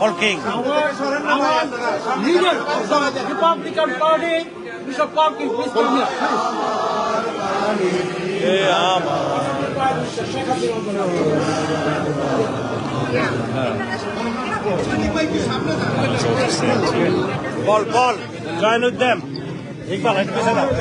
For king. Our leader of the Republican Party, Mr. Party, please come here. Paul, join with them. Iqbal, help me out.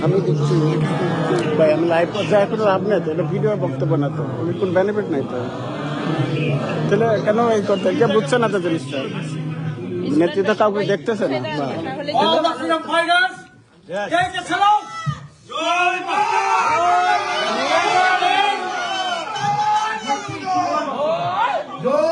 আমি দেখছি ভাই আমি live পর্যায়ে কোনো লাভ নেই তো এটা ভিডিও বক্তব্য না তো আমি কোন বেনিফিট নাই তো তাহলে কেন এই করতে কে বুঝছে না তো জিনিসটা নেতৃত্ব কাউকে দেখতেছে না All the freedom fighters, take a salute. Joy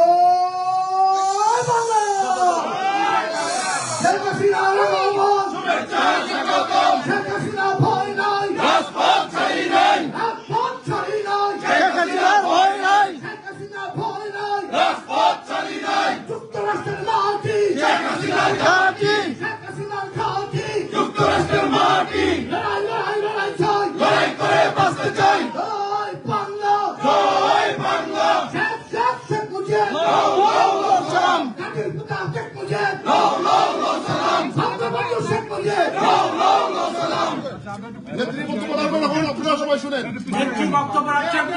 সবাই শুনেন বক্তব্য রাখছেন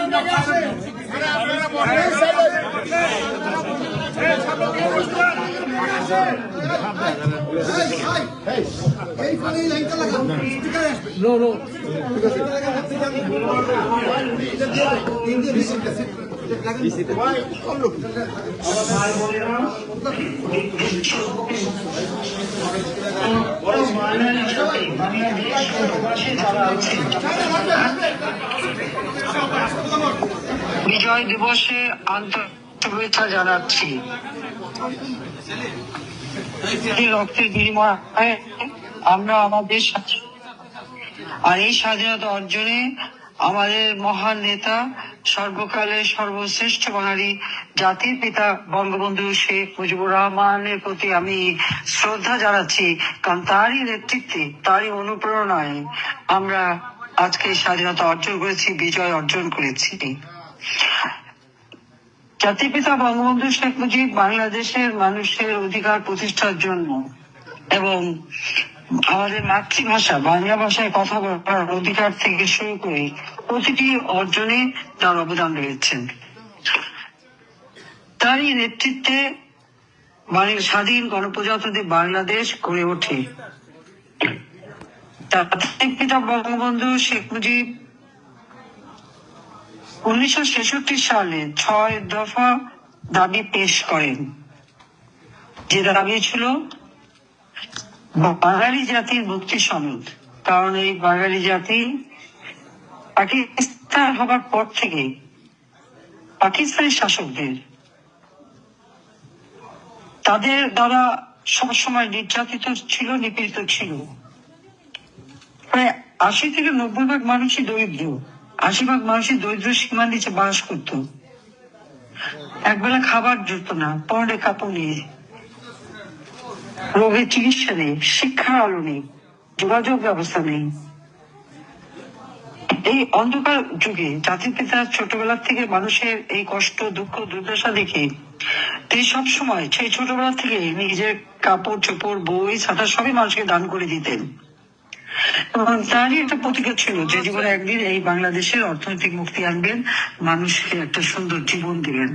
বিজয় দিবসে আন্তরিক শুভেচ্ছা জানাচ্ছি। রক্তের বিনিময়ে আমরা আমাদের আর এই স্বাধীনতা অর্জনে আমাদের মহান নেতা সর্বকালের সর্বশ্রেষ্ঠ বাঙালি জাতির পিতা বঙ্গবন্ধু শেখ মুজিবুর রহমানের প্রতি আমি শ্রদ্ধা জানাচ্ছি, কারণ তারই নেতৃত্বে তারই অনুপ্রেরণায় আমরা আজকে স্বাধীনতা অর্জন করেছি, বিজয় অর্জন করেছি। জাতির পিতা বঙ্গবন্ধু শেখ মুজিব বাংলাদেশের মানুষের অধিকার প্রতিষ্ঠার জন্য এবং আমাদের মাতৃভাষা বাংলা ভাষায় কথা বলার অধিকার থেকে শুরু করে প্রতিটি অর্জনে তার অবদান রয়েছেন। তারই নেতৃত্বে স্বাধীন গণপ্রজাতন্ত্রী বাংলাদেশ গড়ে ওঠে। জাতির পিতা বঙ্গবন্ধু শেখ মুজিব 1966 সালে 6 দফা দাবি পেশ করেন, যে দাবি ছিল বাঙালি জাতির মুক্তি সনদ। কারণ এই বাঙালি জাতি পাকিস্তান হবার পর থেকে পাকিস্তানি শাসকদের তাদের দ্বারা সবসময় নির্যাতিত ছিল, নিপীড়িত ছিল। প্রায় 80 থেকে 90% মানুষই দরিদ্র, 80% মানুষই দরিদ্র সীমার নিচে বাস করত। একবেলা খাবার জুটত না, পরনে কাপড় নেই, রোগের চিকিৎসা নেই, শিক্ষার আলো নেই, যোগাযোগ ব্যবস্থা নেই। এই অন্ধকার যুগে জাতির পিতা ছোটবেলা থেকে মানুষের এই কষ্ট, দুঃখ, দুর্দশা দেখে তিনি সবসময় সেই ছোটবেলা থেকে নিজের কাপড় চোপড়, বই, ছাতা সবই মানুষকে দান করে দিতেন। এবং তারই একটা প্রতিজ্ঞা ছিল যে জীবনে একদিন এই বাংলাদেশের অর্থনৈতিক মুক্তি আনবেন, মানুষকে একটা সুন্দর জীবন দিবেন।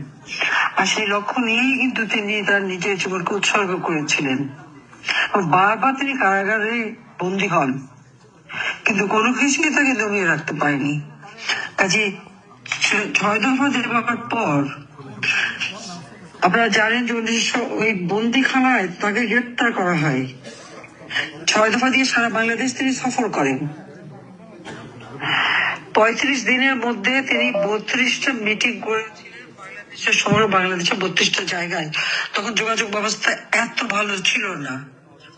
আর সেই লক্ষ্য নিয়েই কিন্তু তিনি তার নিজের জীবনকে উৎসর্গ করেছিলেন। বারবার তিনি কারাগারে বন্দী হন, কিন্তু কোনো কিছুই তাকে দমিয়ে রাখতে পারেনি। কাজে 6 দফা দেওয়ার পর আপনারা জানেন যে 1900 ওই বন্দিখানায় তাকে গ্রেপ্তার করা হয়। 6 দফা দিয়ে সারা বাংলাদেশ তিনি সফর করেন। 35 দিনের মধ্যে তিনি 32টা মিটিং করেছিলেন বাংলাদেশের শহরে, বাংলাদেশের 32টা জায়গায়। তখন যোগাযোগ ব্যবস্থা এত ভালো ছিল না,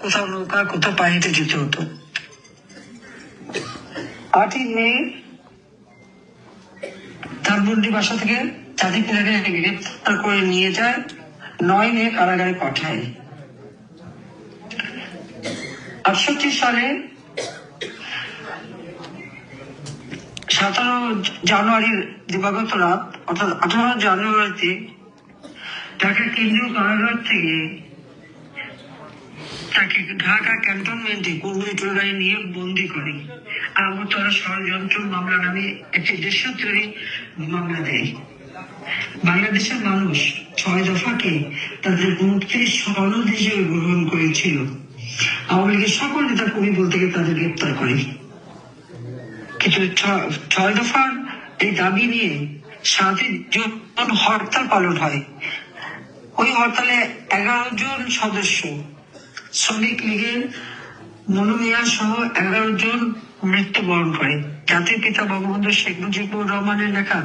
কোথাও নৌকা, কোথাও পায়ে হেঁটে যেতে হতো। 8ই মে ধানমন্ডি বাসা থেকে জাতির পিতাকে গ্রেপ্তার করে নিয়ে যায়, 9 মে কারাগারে পাঠায়। 68 সালে 17 জানুয়ারির দিবাগত রাত, অর্থাৎ 18 জানুয়ারিতে ঢাকা কেন্দ্রীয় কারাগার থেকে তাকে ঢাকা ক্যান্টনমেন্টে কর্মী ট্রেলারে নিয়ে বন্দী করে আগরতলা ষড়যন্ত্র মামলা নামে একটি দেশদ্রোহী মামলা দেয়। বাংলাদেশের মানুষ 6 দফাকে তাদের মুক্তির সনদ হিসেবে গ্রহণ করেছিল। আওয়ামী লীগের সকল নেতা কর্মী বলতে গিয়ে তাদের গ্রেপ্তার করে। কিন্তু 6 দফার এই দাবি নিয়ে 7 জুন হরতাল পালন হয়। ওই হরতালে 11 জন সদস্য, শ্রমিক লীগের মনু মিয়া সহ 11 জন মৃত্যুবরণ করে। জাতির পিতা বঙ্গবন্ধু শেখ মুজিবুর রহমানের লেখা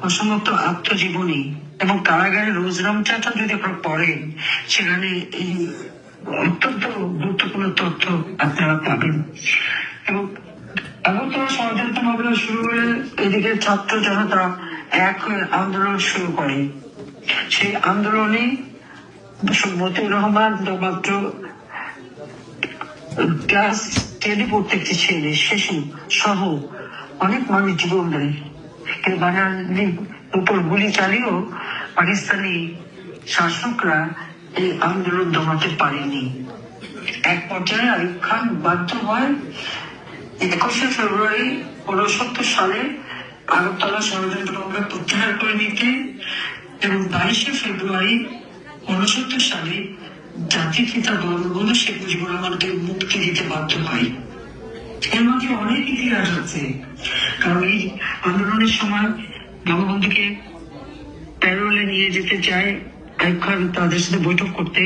অসমাপ্ত আত্মজীবনী এবং কারাগারের রোজরামচাটা যদি আপনারা পড়েন, সেখানে এই অত্যন্ত গুরুত্বপূর্ণ তথ্য আপনারা পাবেন। এবং আগরতলা ষড়যন্ত্র মামলা শুরু হলে এদিকে ছাত্র জনতা এক হয়ে আন্দোলন শুরু করে। সেই আন্দোলনে মতিউর রহমান মাত্র ক্লাস 10 পড়তে একটি ছেলে শিশু সহ অনেক মানুষ জীবন দেয়। কিন্তু বাঙালির উপর গুলি চালিয়েও পাকিস্তানি শাসকরা এই আন্দোলন দমাতে পারেনি। এক পর্যায়ে আইয়ুব খান বাধ্য হয় 21 ফেব্রুয়ারি 1969 সালে আগরতলা ষড়যন্ত্র মামলা প্রত্যাহার করে নিতে এবং 22 ফেব্রুয়ারি 1969 সালে জাতির পিতা বঙ্গবন্ধু শেখ মুজিবুর রহমানকে মুক্তি দিতে বাধ্য হয়। এর মধ্যে অনেক ইতিহাস আছে, কারণ এই আন্দোলনের সময় বঙ্গবন্ধুকে প্যারোলে নিয়ে যেতে চায় আইয়ুব খান তাদের সাথে বৈঠক করতে,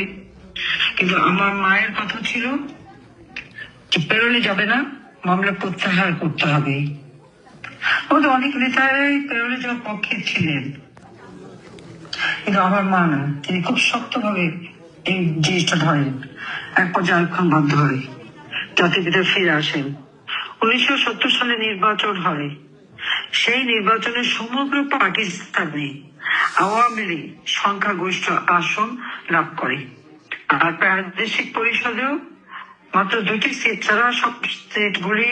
কিন্তু আমার মায়ের কথা ছিল যে প্যারোলে যাবে না, মামলা প্রত্যাহার করতে হবে। আমাদের অনেক নেতারাই প্যারোলে যাওয়ার পক্ষে ছিলেন, কিন্তু আমার মা না, তিনি খুব শক্তভাবে এই জিনিসটা ধরেন। এক পর্যায়ে আইয়ুব খান বাধ্য হয়, জাতির পিতা ফিরে আসেন। 1970 সালে নির্বাচন হয়। সেই নির্বাচনে সমগ্র পাকিস্তানে আওয়ামী লীগ সংখ্যাগরিষ্ঠ আসন লাভ করে। আর প্রাদেশিক পরিষদেও মাত্র 2টি সিট ছাড়া সব সিটগুলি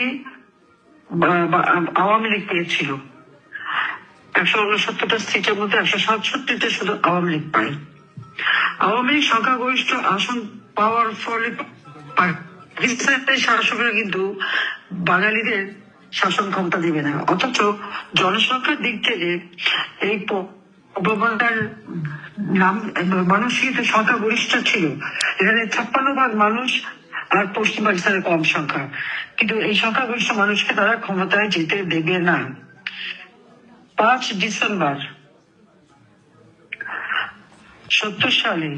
আওয়ামী লীগ পেয়েছিল। 169টা সিটের মধ্যে 167টা শুধু আওয়ামী লীগ পায়। আওয়ামী লীগ সংখ্যাগরিষ্ঠ আসন পাওয়ার ফলে পাকিস্তানের শাসকরা কিন্তু বাঙালিদের শাসন ক্ষমতা দিবে না, অথচ জনসংখ্যার দিক থেকে এই উপমহাদেশের নাম মানুষ কিন্তু সংখ্যাগরিষ্ঠ ছিল। এখানে 56% মানুষ, আর পশ্চিম পাকিস্তানের কম সংখ্যা, কিন্তু এই সংখ্যাগরিষ্ঠ মানুষকে তারা ক্ষমতায় যেতে দেবে না। 5 ডিসেম্বর 70 সালে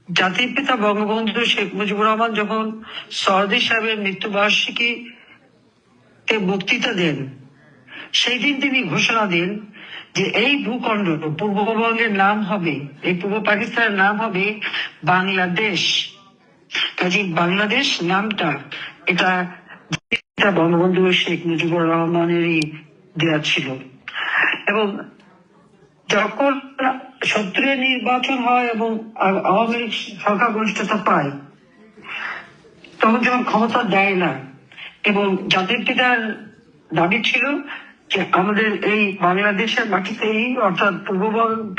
জাতির পিতা বঙ্গবন্ধু শেখ মুজিবুর রহমান যখন সরদি সাহেবের মৃত্যুবার্ষিকীতে বক্তৃতা দেন, সেই দিন তিনি ঘোষণা দেন যে এই ভূখণ্ড পূর্ববঙ্গের নাম হবে, এই পূর্ব পাকিস্তানের নাম হবে বাংলাদেশ। কাজে বাংলাদেশ নামটা এটা বঙ্গবন্ধু শেখ মুজিবুর রহমানেরই দেওয়া ছিল। এবং যখন 70 নির্বাচন হয় এবং আওয়ামী লীগ সংখ্যাগরিষ্ঠতা পায়, তখন যখন ক্ষমতা দেয় না এবং জাতির পিতার দাবি ছিল যে আমাদের এই বাংলাদেশের মাটিতেই, অর্থাৎ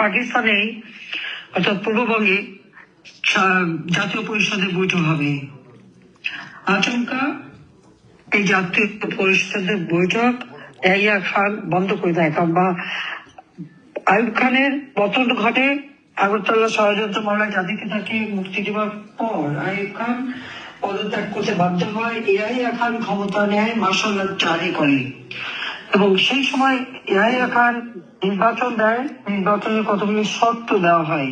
পাকিস্তানেই, অর্থাৎ পূর্ববঙ্গে জাতীয় পরিষদের বৈঠক হবে। আচমকা এই জাতীয় পরিষদের বৈঠক ইয়াহিয়া খান বন্ধ করে দেয়, কারণ আইয়ুব খানের পতন ঘটে। আগরতলা ষড়যন্ত্র মামলায় জাতির পিতাকে মুক্তি দেওয়ার পর আইয়ুব খান পদত্যাগ করতে বাধ্য হয়। ইয়াহিয়া খান ক্ষমতা নেয়, মার্শাল ল জারি করে এবং সেই সময় ইয়াহিয়া খান নির্বাচন দেয়। নির্বাচনের কতগুলি শর্ত দেওয়া হয়।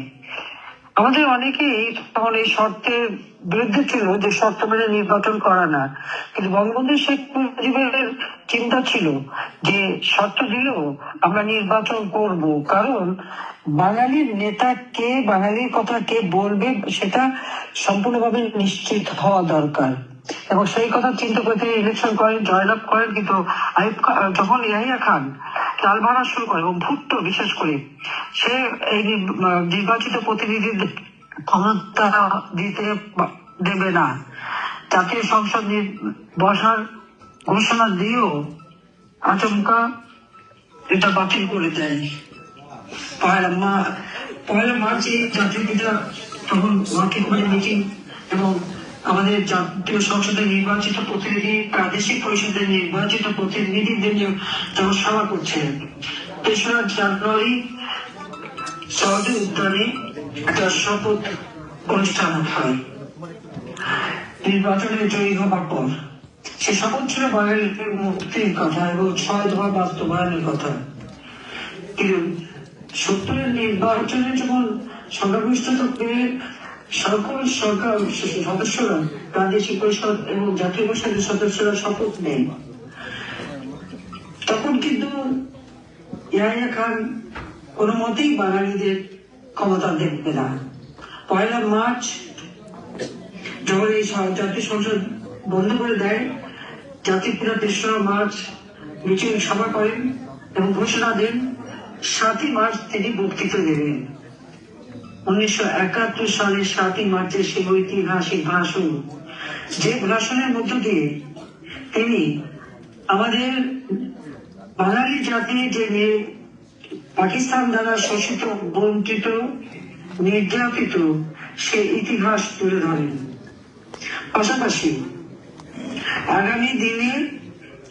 আমাদের অনেকেই তখন এই শর্তের বিরুদ্ধে ছিল যে শর্ত মেনে নির্বাচন করা না, কিন্তু বঙ্গবন্ধু শেখ মুজিবের চিন্তা ছিল যে শর্ত দিলেও আমরা নির্বাচন করব, কারণ বাঙালির নেতা কে, বাঙালির কথা কে বলবে সেটা সম্পূর্ণভাবে নিশ্চিত হওয়া দরকার। এবং সেই কথা চিন্তা করে তিনি ইলেকশন করেন, জয়লাভ করেন। কিন্তু যখন ইয়াহিয়া খান চাল ভাড়া শুরু করে এবং ভুট্টো বিশেষ করে সে এই নির্বাচিত প্রতিনিধিদের ক্ষমতা দিতে দেবে না, জাতীয় সংসদ বসার ঘোষণা দিয়েও আচমকা এটা বাতিল করে দেয়। পয়লা মার্চে জাতীয় পিতা তখন মিটিং এবং আমাদের জাতীয় সংসদের নির্বাচিত প্রতিনিধি, প্রাদেশিক পরিষদের নির্বাচিত প্রতিনিধিদের নিয়ে যখন সভা করছেন, ৩রা জানুয়ারি সহজে উদ্যানে একটা শপথ অনুষ্ঠান হয় নির্বাচনে জয়ী হবার পর। সে শপথ ছিল বাঙালির মুক্তির কথা এবং ৬ দফা বাস্তবায়নের কথা। কিন্তু ৭০-এর নির্বাচনে যখন সংখ্যাগরিষ্ঠতা পেয়ে সকল সরকার সদস্যরা, প্রাদেশিক পরিষদ এবং জাতীয় পরিষদের সদস্যরা শপথ নেন, তখন কিন্তু ইয়াহিয়া খান কোনো মতেই বাঙালিদের ক্ষমতা দেখবে না। পয়লা মার্চ যখন এই জাতীয় সংসদ বন্ধ করে দেয়, জাতির পিতা ৩রা মার্চ মিছিল সভা করেন এবং ঘোষণা দেন ৭ই মার্চ তিনি বক্তৃতা দেবেন। ১৯৭১ সালের ৭ই মার্চের সেই ঐতিহাসিক ভাষণ, যে ভাষণের মধ্য দিয়ে তিনি আমাদের বাঙালি জাতি যে পাকিস্তান দ্বারা শোষিত, বঞ্চিত, নির্যাতিত সে ইতিহাস তুলে ধরেন। পাশাপাশি আগামী দিনে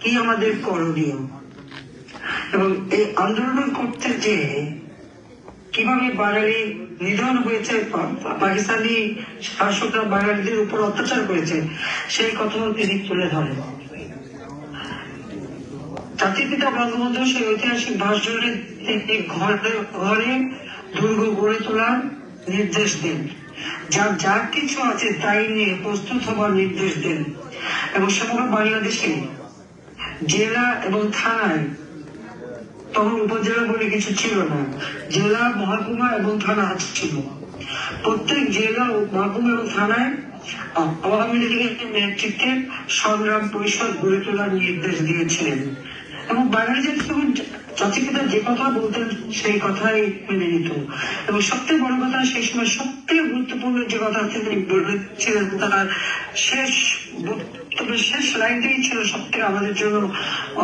কি আমাদের করণীয় এবং এই আন্দোলন করতে যে কিভাবে বাঙালি নিধন হয়েছে, পাকিস্তানি শাসকরা বাঙালিদের উপর অত্যাচার করেছে, সেই কথাও তিনি তুলে ধরেন। জাতির পিতা বঙ্গবন্ধু সেই ঐতিহাসিক ভাষণে তিনি ঘরে ঘরে দুর্গ গড়ে তোলার নির্দেশ দেন, যা কিছু আছে তাই নিয়ে প্রস্তুত হবার নির্দেশ দেন। এবং সমগ্র বাংলাদেশে জেলা এবং থানায়, তখন উপজেলা বলে কিছু ছিল না, জেলা, মহকুমা এবং থানা ছিল। প্রত্যেক জেলা ও মহকুমা এবং থানায় আওয়ামী লীগের নেতৃত্বে সংগ্রাম পরিষদ গড়ে তোলার নির্দেশ দিয়েছিলেন। এবং বাঙালি জাতির পিতা যে কথা বলতেন সেই কথাই মেনে নিত। এবং সবথেকে বড় কথা, সেই সময় সবথেকে গুরুত্বপূর্ণ যে কথা তিনি বলেছিলেন, তার শেষ লাইনটাই ছিল সবথেকে আমাদের জন্য,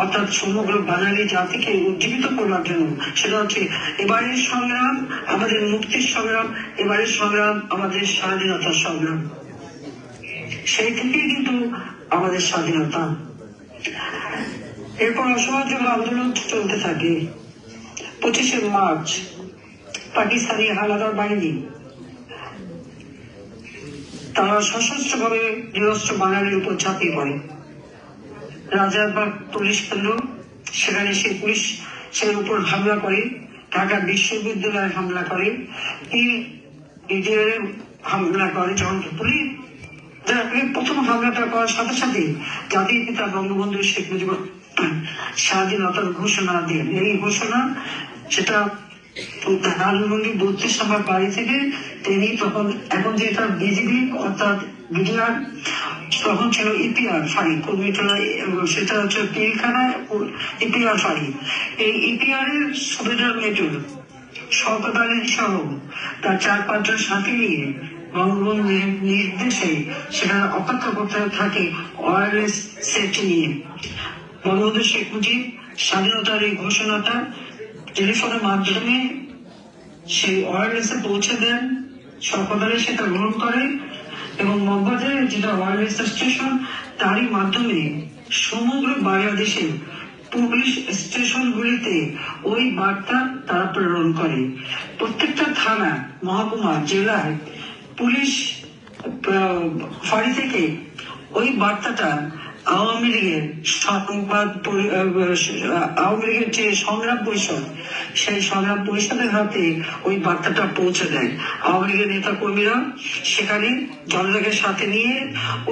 অর্থাৎ সমগ্র বাঙালি জাতিকে উজ্জীবিত করার জন্য। সেটা হচ্ছে এবারের সংগ্রাম আমাদের মুক্তির সংগ্রাম, এবারের সংগ্রাম আমাদের স্বাধীনতার সংগ্রাম। সেই থেকেই কিন্তু আমাদের স্বাধীনতা। এরপর অসহযোগ আন্দোলন চলতে থাকে। 25শে মার্চ পাকিস্তানি হানাদার বাহিনী তারা সশস্ত্রভাবে নিরস্ত্র বাঙালির উপর ঝাঁপিয়ে পড়ে। রাজারবাগ পুলিশ কেন্দ্র, সেখানে সেই পুলিশ সেই উপর হামলা করে, ঢাকা বিশ্ববিদ্যালয়ে হামলা করে, হামলা করে। যখন পুলিশ প্রথম হামলাটা করার সাথে সাথে জাতির পিতা বঙ্গবন্ধু শেখ মুজিবুর স্বাধীনতার ঘোষণা দেন। এই ঘোষণা সেটা ধানমন্ডি ৩২ নম্বর বাড়ি থেকে তিনি তখন, এখন যেটা বিজিবি অর্থাৎ বিডিআর, তখন ছিল ইপিআর ফাঁড়ি, কর্মীটোলা, সেটা হচ্ছে পিলখানা ইপিআর ফাঁড়ি। এই ইপিআর এর সুবেদার মেজর শওকত আলী সহ তার ৪-৫ জন সাথে নিয়ে বঙ্গবন্ধুর নির্দেশে সেখানে অপেক্ষা করতে থাকে ওয়্যারলেস সেট নিয়ে। বঙ্গবন্ধু শেখ মুজিব স্বাধীনতার এই ঘোষণাটা টেলিফোনের মাধ্যমে সেই ওয়্যারলেসে পৌঁছে দেন। শওকত আলী সেটা গ্রহণ করে এবং মগবাজারের যেটা ওয়্যারলেস স্টেশন, তারই মাধ্যমে সমগ্র বাংলাদেশে পুলিশ স্টেশনগুলিতে ওই বার্তা তারা প্রেরণ করে। প্রত্যেকটা থানা, মহকুমা, জেলায় পুলিশ ফাঁড়ি থেকে ওই বার্তাটা আওয়ামী লীগের যে সংগ্রাম পরিষদ, সেই সংগ্রাম পরিষদের হাতে ওই বার্তাটা পৌঁছে দেয়। আওয়ামী লীগের নেতা কর্মীরা সেখানে জনতাকে সাথে নিয়ে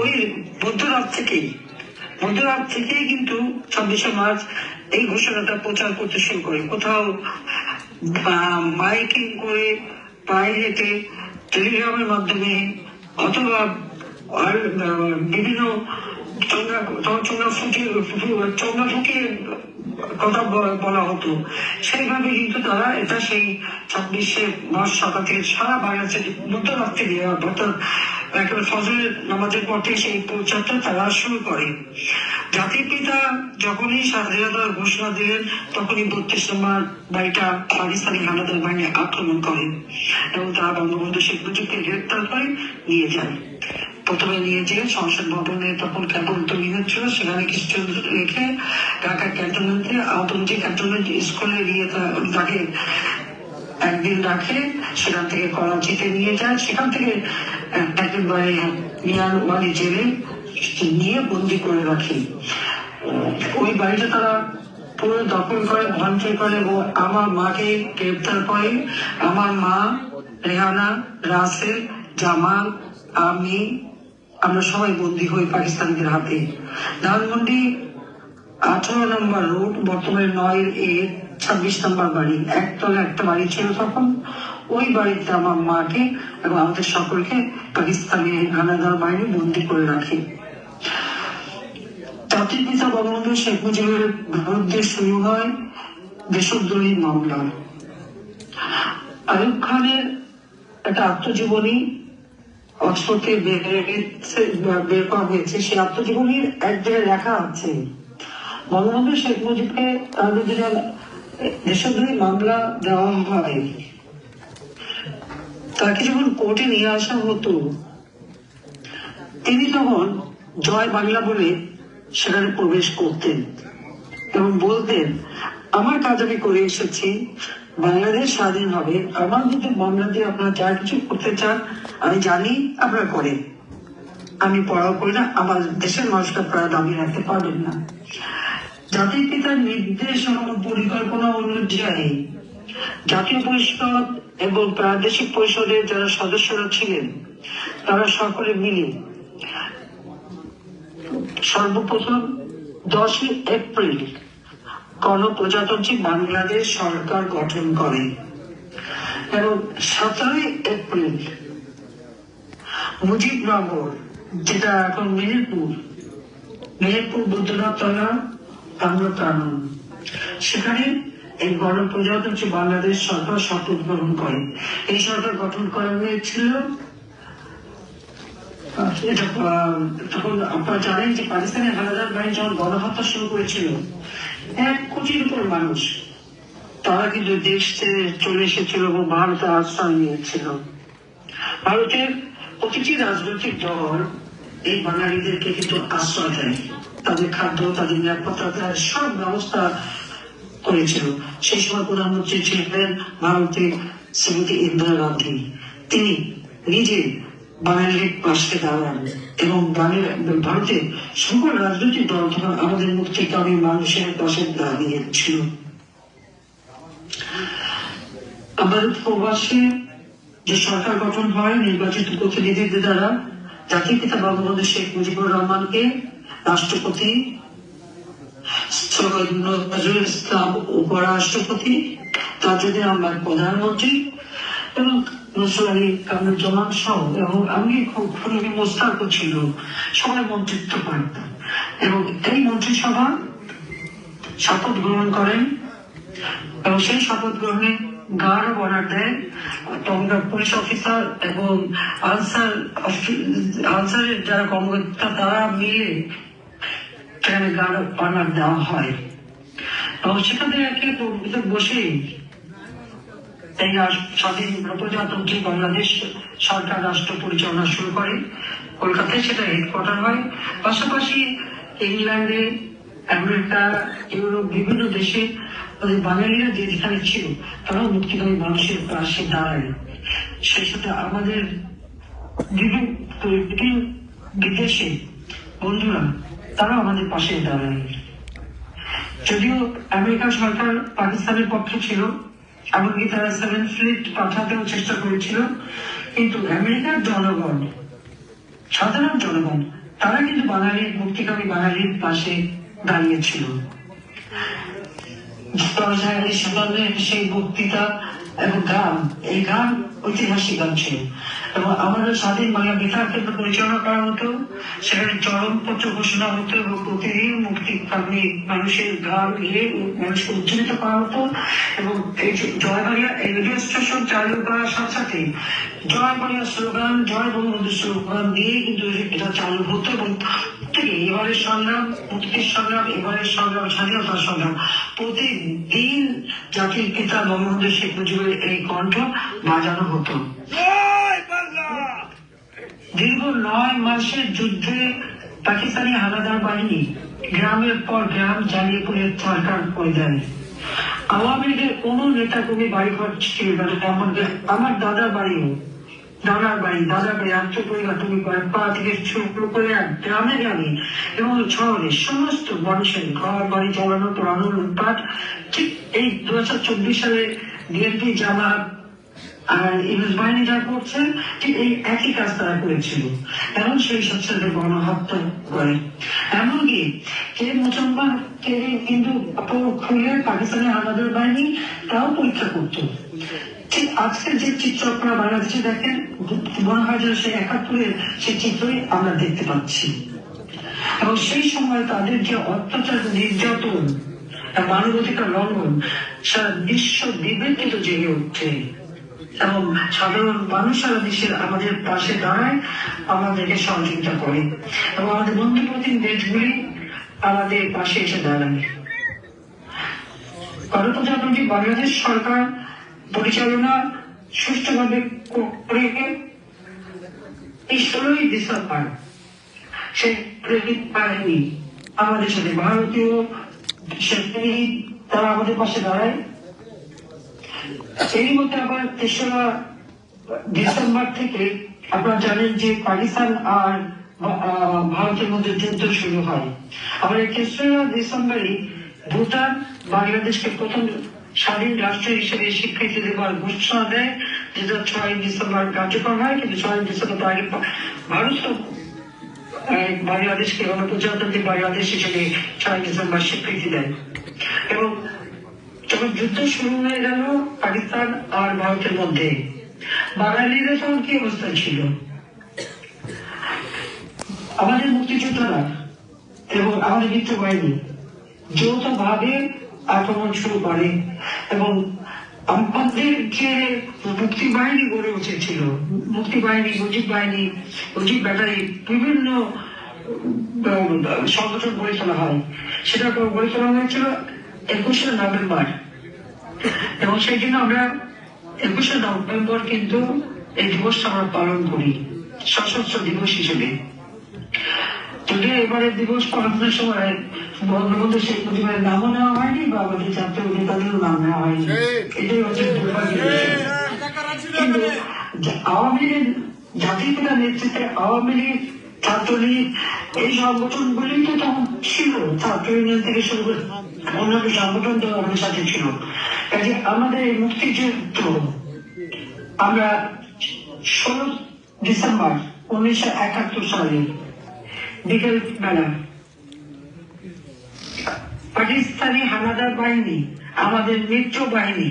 ওই মধ্যরাত থেকেই কিন্তু 26শে মার্চ এই ঘোষণাটা প্রচার করতে শুরু করে। কোথাও মাইকিং করে, পায়ে হেঁটে, টেলিগ্রামের মাধ্যমে, অথবা বিভিন্ন চোঙা ফুটিয়ে কথা বলা হতো। সেইভাবে কিন্তু তারা এটা সেই 26শে মার্চ সকাল থেকে সারা বাংলাদেশে মধ্যরাত থেকে অর্থাৎ একেবারে ফজরের নামাজের পর থেকে সেই প্রচারটা তারা শুরু করে। জাতির পিতা যখনই স্বাধীনতার ঘোষণা দিলেন তখনই 32 নম্বর বাড়িটা পাকিস্তানি হানাদার বাহিনী আক্রমণ করে এবং তারা বঙ্গবন্ধু শেখ মুজিবকে গ্রেপ্তার করে নিয়ে যায়। প্রথমে নিয়ে যেয়ে সংসদ ভবনে তখন কেবল তৈরি হচ্ছিল, সেখানে কিছুজন রেখে ঢাকা ক্যান্টনমেন্টে আহতমজি ক্যান্টনমেন্ট স্কুলে নিয়ে তাকে একদিন রাখে, সেখান থেকে করাচিতে নিয়ে যায়, সেখান থেকে একেবারে মিয়ানওয়ালি জেলে নিয়ে বন্দি করে রাখে। ওই বাড়িটা তারা পুরো দখল করে, ভাঙচুর করে এবং আমার মাকে গ্রেপ্তার করে। আমার মা, রেহানা, রাসেল, জামাল, আমরা সবাই বন্দী হই পাকিস্তানিদের হাতে। ধানমন্ডি 18 নম্বর রোড, বর্তমানে 9A 26 নম্বর বাড়ি, একতলা একটা বাড়ি ছিল তখন। ওই বাড়িতে আমার মাকে এবং আমাদের সকলকে পাকিস্তানি হানাদার বাহিনী বন্দী করে রাখে। জাতির পিতা বঙ্গবন্ধু শেখ মুজিবের বিরুদ্ধে শুরু হয় দেশদ্রোহী মামলা। আইয়ুব খানের একটা আত্মজীবনী অক্সফোর্ডে বের করা হয়েছে। সেই আত্মজীবনীর এক জায়গায় লেখা আছে, বঙ্গবন্ধু শেখ মুজিবকে তার বিরুদ্ধে দেশদ্রোহী মামলা দেওয়া হয়। তাকে যখন কোর্টে নিয়ে আসা হতো, তিনি তখন জয় বাংলা বলে সেখানে প্রবেশ করতেন এবং বলতেন, আমার কাজ আমি করে এসেছি, বাংলাদেশ স্বাধীন হবে, আমার যদি মামলা দিয়ে আপনারা যা কিছু করতে চান আমি জানি আপনারা করেন, আমি পড়াও করি না, আমার দেশের মানুষকে আপনারা দাবি রাখতে পারবেন না। জাতির পিতার নির্দেশ এবং পরিকল্পনা অনুযায়ী জাতীয় পরিষদ এবং প্রাদেশিক পরিষদের যারা সদস্যরা ছিলেন তারা সকলে মিলে সর্বপ্রথম 10 এপ্রিল গণপ্রজাতন্ত্রী বাংলাদেশ সরকার গঠন করে এবং 17 এপ্রিল মুজিবনগর, যেটা এখন মেহেরপুর বুদ্ধনাথতলা আম্রপ্রাণন, সেখানে এই গণপ্রজাতন্ত্রী বাংলাদেশ সরকার শপথ গ্রহণ করে। এই সরকার গঠন করা হয়েছিল। তখন আপনারা জানেন যে পাকিস্তানের হানাদার বাহিনী যখন গণহত্যা শুরু করেছিল, 1 কোটির উপর মানুষ তারা কিন্তু দেশ ছেড়ে চলে এসেছিল এবং ভারতে আশ্রয় নিয়েছিল। ভারতের প্রতিটি রাজনৈতিক দল এই বাঙালিদেরকে কিন্তু আশ্রয় দেয়, তাদের খাদ্য, তাদের নিরাপত্তা, তাদের সব ব্যবস্থা করেছিল। সেই সময় প্রধানমন্ত্রী ছিলেন ভারতের শ্রীমতী ইন্দিরা গান্ধী। তিনি নিজে বাঙালির পাশে দাঁড়ান এবং ভারতের সকল রাজনৈতিক দল তখন আমাদের মুক্তিকামী মানুষের পাশে দাঁড়িয়েছিল। আমাদের প্রবাসে যে সরকার গঠন হয় নির্বাচিত প্রতিনিধিদের দ্বারা, জাতির পিতা বঙ্গবন্ধু শেখ মুজিবুর রহমানকে রাষ্ট্রপতি, সৈয়দ নজরুল ইসলাম উপরাষ্ট্রপতি, তাজউদ্দিন আহমেদ প্রধানমন্ত্রী এবং নসরুল আলী কামরুজ্জামান সহ এবং আমি খুবই মোস্তাক ছিল, সবাই মন্ত্রিত্ব পান এবং এই মন্ত্রিসভা শপথ গ্রহণ করেন এবং সেই শপথ গ্রহণে গার্ড অফ অনার দেয় তখনকার পুলিশ অফিসার এবং আনসারের যারা কর্মকর্তা তারা মিলে সেখানে গার্ড অফ অনার দেওয়া হয় এবং সেখান থেকে একে বসে এই স্বাধীন প্রজাতন্ত্রী বাংলাদেশ সরকার রাষ্ট্র পরিচালনা শুরু করে। কলকাতায় সেটা হেডকোয়ার্টার হয়। পাশাপাশি ইংল্যান্ডে, আমেরিকা, ইউরোপ বিভিন্ন দেশে বাঙালিরা যেখানে ছিল তারাও মুক্তিকামী মানুষের পাশে দাঁড়ায়। সেই সাথে আমাদের বিভিন্ন বিদেশে বন্ধুরা তারাও আমাদের পাশে দাঁড়ায়। যদিও আমেরিকা সরকার পাকিস্তানের পক্ষে ছিল, এমনকি তারা 7 ফ্লিট পাঠাতেও চেষ্টা করেছিল, কিন্তু আমেরিকার জনগণ, সাধারণ জনগণ, তারা কিন্তু বাঙালির, মুক্তিকামী বাঙালির পাশে দাঁড়িয়েছিল। সেই বক্তৃতা এবং গান, এই গান ঐতিহাসিক গান ছিল এবং আমাদের স্বাধীন বাংলা বেতার কেন্দ্র পরিচালনা করা হতো, সেখানে চরমপত্র ঘোষণা হতো এবং প্রতিদিন মুক্তিকামী মানুষের গান গিয়ে মানুষকে উজ্জীবিত করা হতো। এবং এই জয় বাংলা, এই রেডিও স্টেশন চালু করার সাথে সাথে জয় বাংলা স্লোগান, জয় বঙ্গবন্ধু স্লোগান দিয়ে কিন্তু এটা চালু হতো। এবং এবারের সংগ্রাম, মুক্তির সংগ্রাম, এবারের সংগ্রাম, স্বাধীনতার সংগ্রাম, প্রতিদিন জাতির পিতা বঙ্গবন্ধু শেখ মুজিবের এই কণ্ঠ বাজানো হতো। দীর্ঘ 9 মাসের যুদ্ধে পাকিস্তানি হানাদার বাহিনী গ্রামের পর গ্রাম জ্বালিয়ে পুড়ে সরকার করে দেয়। আওয়ামী লীগের কোন নেতা কর্মী বাড়িঘর ছিল না। আমার দাদার বাড়ি আত্মপরিবার, তুমি পাড়া থেকে শুরু করে গ্রামে গ্রামে এবং শহরে সমস্ত মানুষের ঘর বাড়ি জ্বালানো, পোড়ানো, লুটপাট। ঠিক এই 2024 সালে বিএনপি, জামাত আর ইংরেজ বাহিনী যা করছে, ঠিক এই একই কাজ তারা করেছিল এবং সেই সচ্ছলদের গণহত্যা করে। এমনকি কে মুসলমান কে হিন্দু খুলে পাকিস্তানি হানাদার বাহিনী তাও পরীক্ষা করতো। ঠিক আজকের যে চিত্র আপনারা বাংলাদেশে দেখেন, মনে হয় যে সেই 71-এর সেই চিত্রই আমরা দেখতে পাচ্ছি। এবং সেই সময় তাদের যে অত্যাচার, নির্যাতন, মানবাধিকার লঙ্ঘন সারা বিশ্ব বিবেকিত জেগে উঠছে এবং সাধারণ মানুষ সারা দেশের আমাদের পাশে দাঁড়ায়, আমাদেরকে সহযোগিতা করে এবং আমাদের বন্ধুপ্রতিম দেশগুলি আমাদের পাশে এসে দাঁড়ায়। গণপ্রজাতন্ত্রী বাংলাদেশ সরকার পরিচালনা সুষ্ঠুভাবে করে এই 16ই ডিসেম্বর সেই বাহিনী আমাদের সাথে, ভারতীয় সেনাবাহিনী, তারা আমাদের পাশে দাঁড়ায়। এরই মধ্যে আবার 3রা ডিসেম্বর থেকে আপনারা জানেন যে পাকিস্তান আর ভারতের মধ্যে যুদ্ধ শুরু হয়। আবার এই 3রা ডিসেম্বরই ভুটান বাংলাদেশকে প্রথম স্বাধীন রাষ্ট্র হিসেবে স্বীকৃতি দেওয়ার ঘোষণা দেয়, যেটা 6 ডিসেম্বর কার্যকর হয়। কিন্তু 6 ডিসেম্বর আগে ভারত বাংলাদেশকে গণপ্রজাতন্ত্রী বাংলাদেশ হিসেবে 6 ডিসেম্বর স্বীকৃতি দেয়। এবং যখন যুদ্ধ শুরু হয়ে গেল পাকিস্তান আর ভারতের মধ্যে, বাঙালিদের তখন কি অবস্থা ছিল? আমাদের মুক্তিযোদ্ধারা এবং আমাদের মিত্র বাহিনী যৌথ ভাবে আক্রমণ শুরু করে এবং আমাদের যে মুক্তি বাহিনী গড়ে উঠেছিল, মুক্তি বাহিনী, মুজিব ব্যাটারি, বিভিন্ন সংগঠন গড়ে তোলা হয়। সেটা গড়ে তোলা হয়েছিল 21শে নভেম্বর এবং সেই জন্য আমরা 21শে নভেম্বর কিন্তু এই দিবসটা আমরা পালন করি সশস্ত্র দিবস হিসেবে। যদিও এবারের দিবস পালনের সময় বঙ্গবন্ধু শেখ মুজিবের নামও নেওয়া হয়নি বা আমাদের জাতীয় নেতাদেরও নাম নেওয়া হয়নি, এটাই হচ্ছে দুর্ভাগ্য। কিন্তু আওয়ামী লীগের জাতীয় পিতার নেতৃত্বে আওয়ামী লীগ, ছাত্রলীগ, এই সংগঠনগুলি তো তখন ছিল, ছাত্র ইউনিয়ন থেকে শুরু করে অন্যান্য সংগঠন তো আমাদের সাথে ছিল। কাজে আমাদের এই মুক্তিযুদ্ধ আমরা 16 ডিসেম্বর 1971 সালে বিকেল বেলা পাকিস্তানি হানাদার বাহিনী আমাদের মিত্র বাহিনী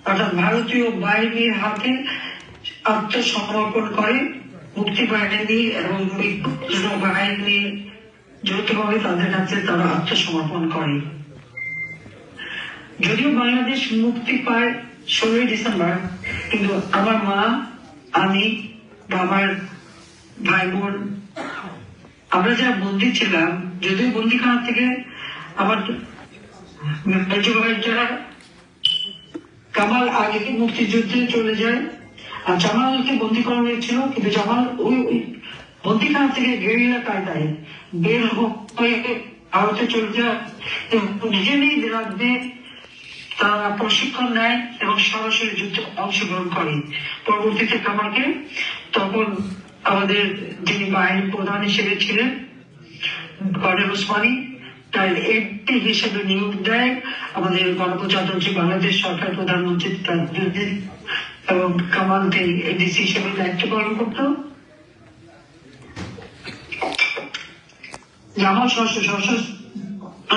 অর্থাৎ ভারতীয় বাহিনীর হাতে আত্মসমর্পণ করে। মুক্তি বাহিনী এবং বাহিনী যৌথভাবে তাদের কাছে তারা আত্মসমর্পণ করে। যদিও বাংলাদেশ মুক্তি পায় 16 ডিসেম্বর, কিন্তু আমার মা, আমি বা আমার ভাই বোন, আমরা যারা বন্দী ছিলাম, যদিও বন্দিখানা থেকে আমার মেজ ভাই যারা কামাল আগে মুক্তিযুদ্ধে চলে যায় আর জামালকে বন্দী করা হয়েছিল, কিন্তু জামাল ওই বন্দিখানা থেকে গেরিলা কায়দায় বের হয়ে ভারতে চলে যায় এবং নিজেরই রাজ্যে তারা প্রশিক্ষণ নেয় এবং সরাসরি যুদ্ধে অংশগ্রহণ করে। পরবর্তীতে কামালকে তখন আমাদের যিনি বাহিনী প্রধান হিসেবে ছিলেন কর্নেল ওসমানী, তার এমপি হিসেবে নিয়োগ দেয় আমাদের গণপ্রজাতন্ত্রী বাংলাদেশ সরকার প্রধানমন্ত্রী তাজউদ্দিন এবং কামালকে এডিসি হিসেবে দায়িত্ব পালন করত। জামাল সশস্ত্র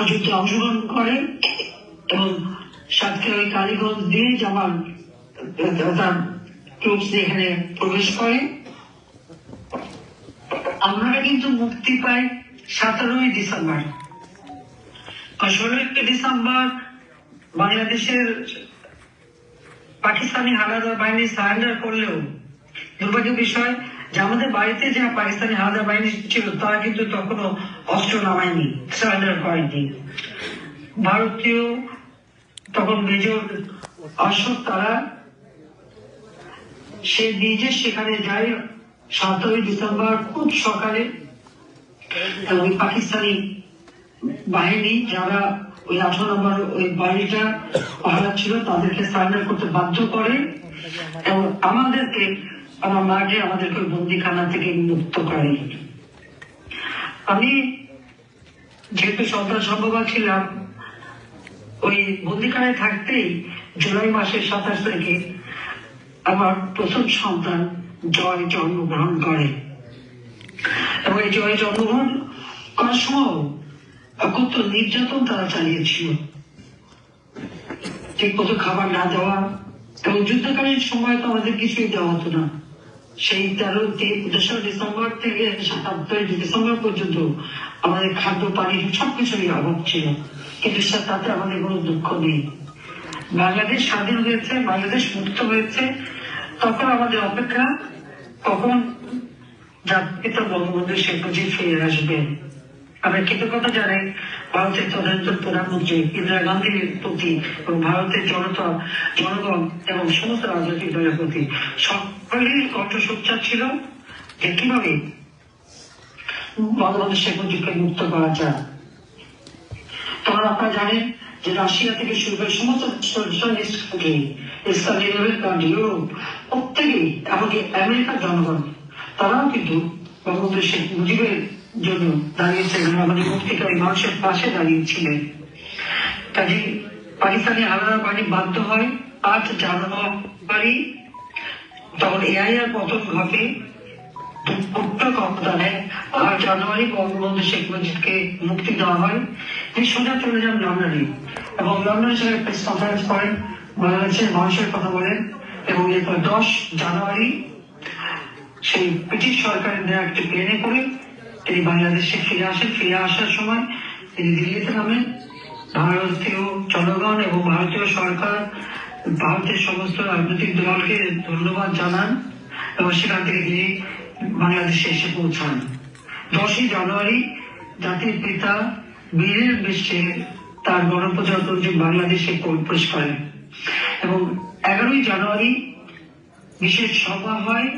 যুদ্ধে অংশগ্রহণ করে এবং সাতক্ষীরা ওই কালীগঞ্জ দিয়ে জামাল তার ট্রুপস এখানে প্রবেশ করে। আমরা কিন্তু মুক্তি পাই 17ই ডিসেম্বর। 16ই ডিসেম্বর বাংলাদেশের পাকিস্তানি হানাদার বাহিনী সারেন্ডার করলেও দুর্ভাগ্যের বিষয় যে আমাদের বাড়িতে যে পাকিস্তানি হানাদার বাহিনী ছিল তারা কিন্তু তখনও অস্ত্র নামায়নি, সারেন্ডার করেনি। ভারতীয় তখন মেজর অশোক তারা সে নিজে সেখানে যায় 17ই ডিসেম্বর খুব সকালে। ওই পাকিস্তানি বাহিনী যারা ওই 18 নম্বর ওই বাড়িটা পাহারা ছিল তাদেরকে সারেন্ডার করতে বাধ্য করে এবং আমাদেরকে আমার মাঠে আমাদেরকে বন্দিখানা থেকে মুক্ত করে। আমি যেহেতু সন্তান সম্ভবা ছিলাম, ওই বন্দিখানায় থাকতেই জুলাই মাসের 27 তারিখে আমার প্রথম সন্তান জয় জন্মগ্রহণ করে এবং এই জয় জন্মগ্রহণ করার সময় কত নির্যাতন তারা চালিয়েছিল, ঠিক মতো খাবার না দেওয়া এবং যুদ্ধকালীন সময় তো আমাদের কিছুই দেওয়া হতো না। সেই 3রা ডিসেম্বর থেকে 27 ডিসেম্বর পর্যন্ত আমাদের খাদ্য পানি সবকিছুরই অভাব ছিল, কিন্তু তাতে আমাদের কোনো দুঃখ নেই। বাংলাদেশ স্বাধীন হয়েছে, বাংলাদেশ মুক্ত হয়েছে, তখন আমাদের অপেক্ষা কখন জাতিপিতা বঙ্গবন্ধু শেখ মুজিব ফিরে আসবেন। আমরা কৃতজ্ঞতা জানাই ভারতের তদানীন্তন প্রধানমন্ত্রী ইন্দিরা গান্ধীর প্রতি এবং ভারতের জনগণ এবং সমস্ত রাজনৈতিক দলের প্রতি। সকলের কণ্ঠসোচ্চার ছিল যে কিভাবে বঙ্গবন্ধু শেখ মুজিবকে মুক্ত করা যায়। তখন আপনারা জানেন যে রাশিয়া থেকে শুরু করে সমস্ত socialist country, Scandinavian country, Europe প্রত্যেকেই, এমনকি আমেরিকার জনগণ তারাও কিন্তু বঙ্গবন্ধু শেখ মুজিবের জন্য দাঁড়িয়েছিলেন, আমাদের মুক্তিকামী মানুষের পাশে দাঁড়িয়েছিলেন। কাজে পাকিস্তানি হানাদার বাহিনী বাধ্য হয় 8 জানুয়ারি, তখন এআইআর পতন ঘটে, ক্ষমতা নেয়। 8 জানুয়ারি বঙ্গবন্ধু শেখ মুজিবকে মুক্তি দেওয়া হয়। তিনি সোজা চলে যান লন্ডনে এবং লন্ডনে সেখানে প্রেস কনফারেন্স করেন, বাংলাদেশের মানুষের কথা বলেন এবং এরপর 10 জানুয়ারি সেই ব্রিটিশ সরকারের দেওয়া একটি প্লেনে করে তিনি বাংলাদেশে ফিরে আসেন। ফিরে আসার সময় তিনি দিল্লিতে নামেন। ভারতীয় জনগণ এবং ভারতীয় সরকার ভারতের সমস্ত রাজনৈতিক দলকে ধন্যবাদ জানান এবং সেখান থেকে তিনি বাংলাদেশে এসে পৌঁছান। 10ই জানুয়ারি জাতির পিতা বীরের বেশে তার গণপ্রজাতন্ত্রী বাংলাদেশে প্রবেশ করেন এবং 11ই জানুয়ারি বিশেষ সভা হয়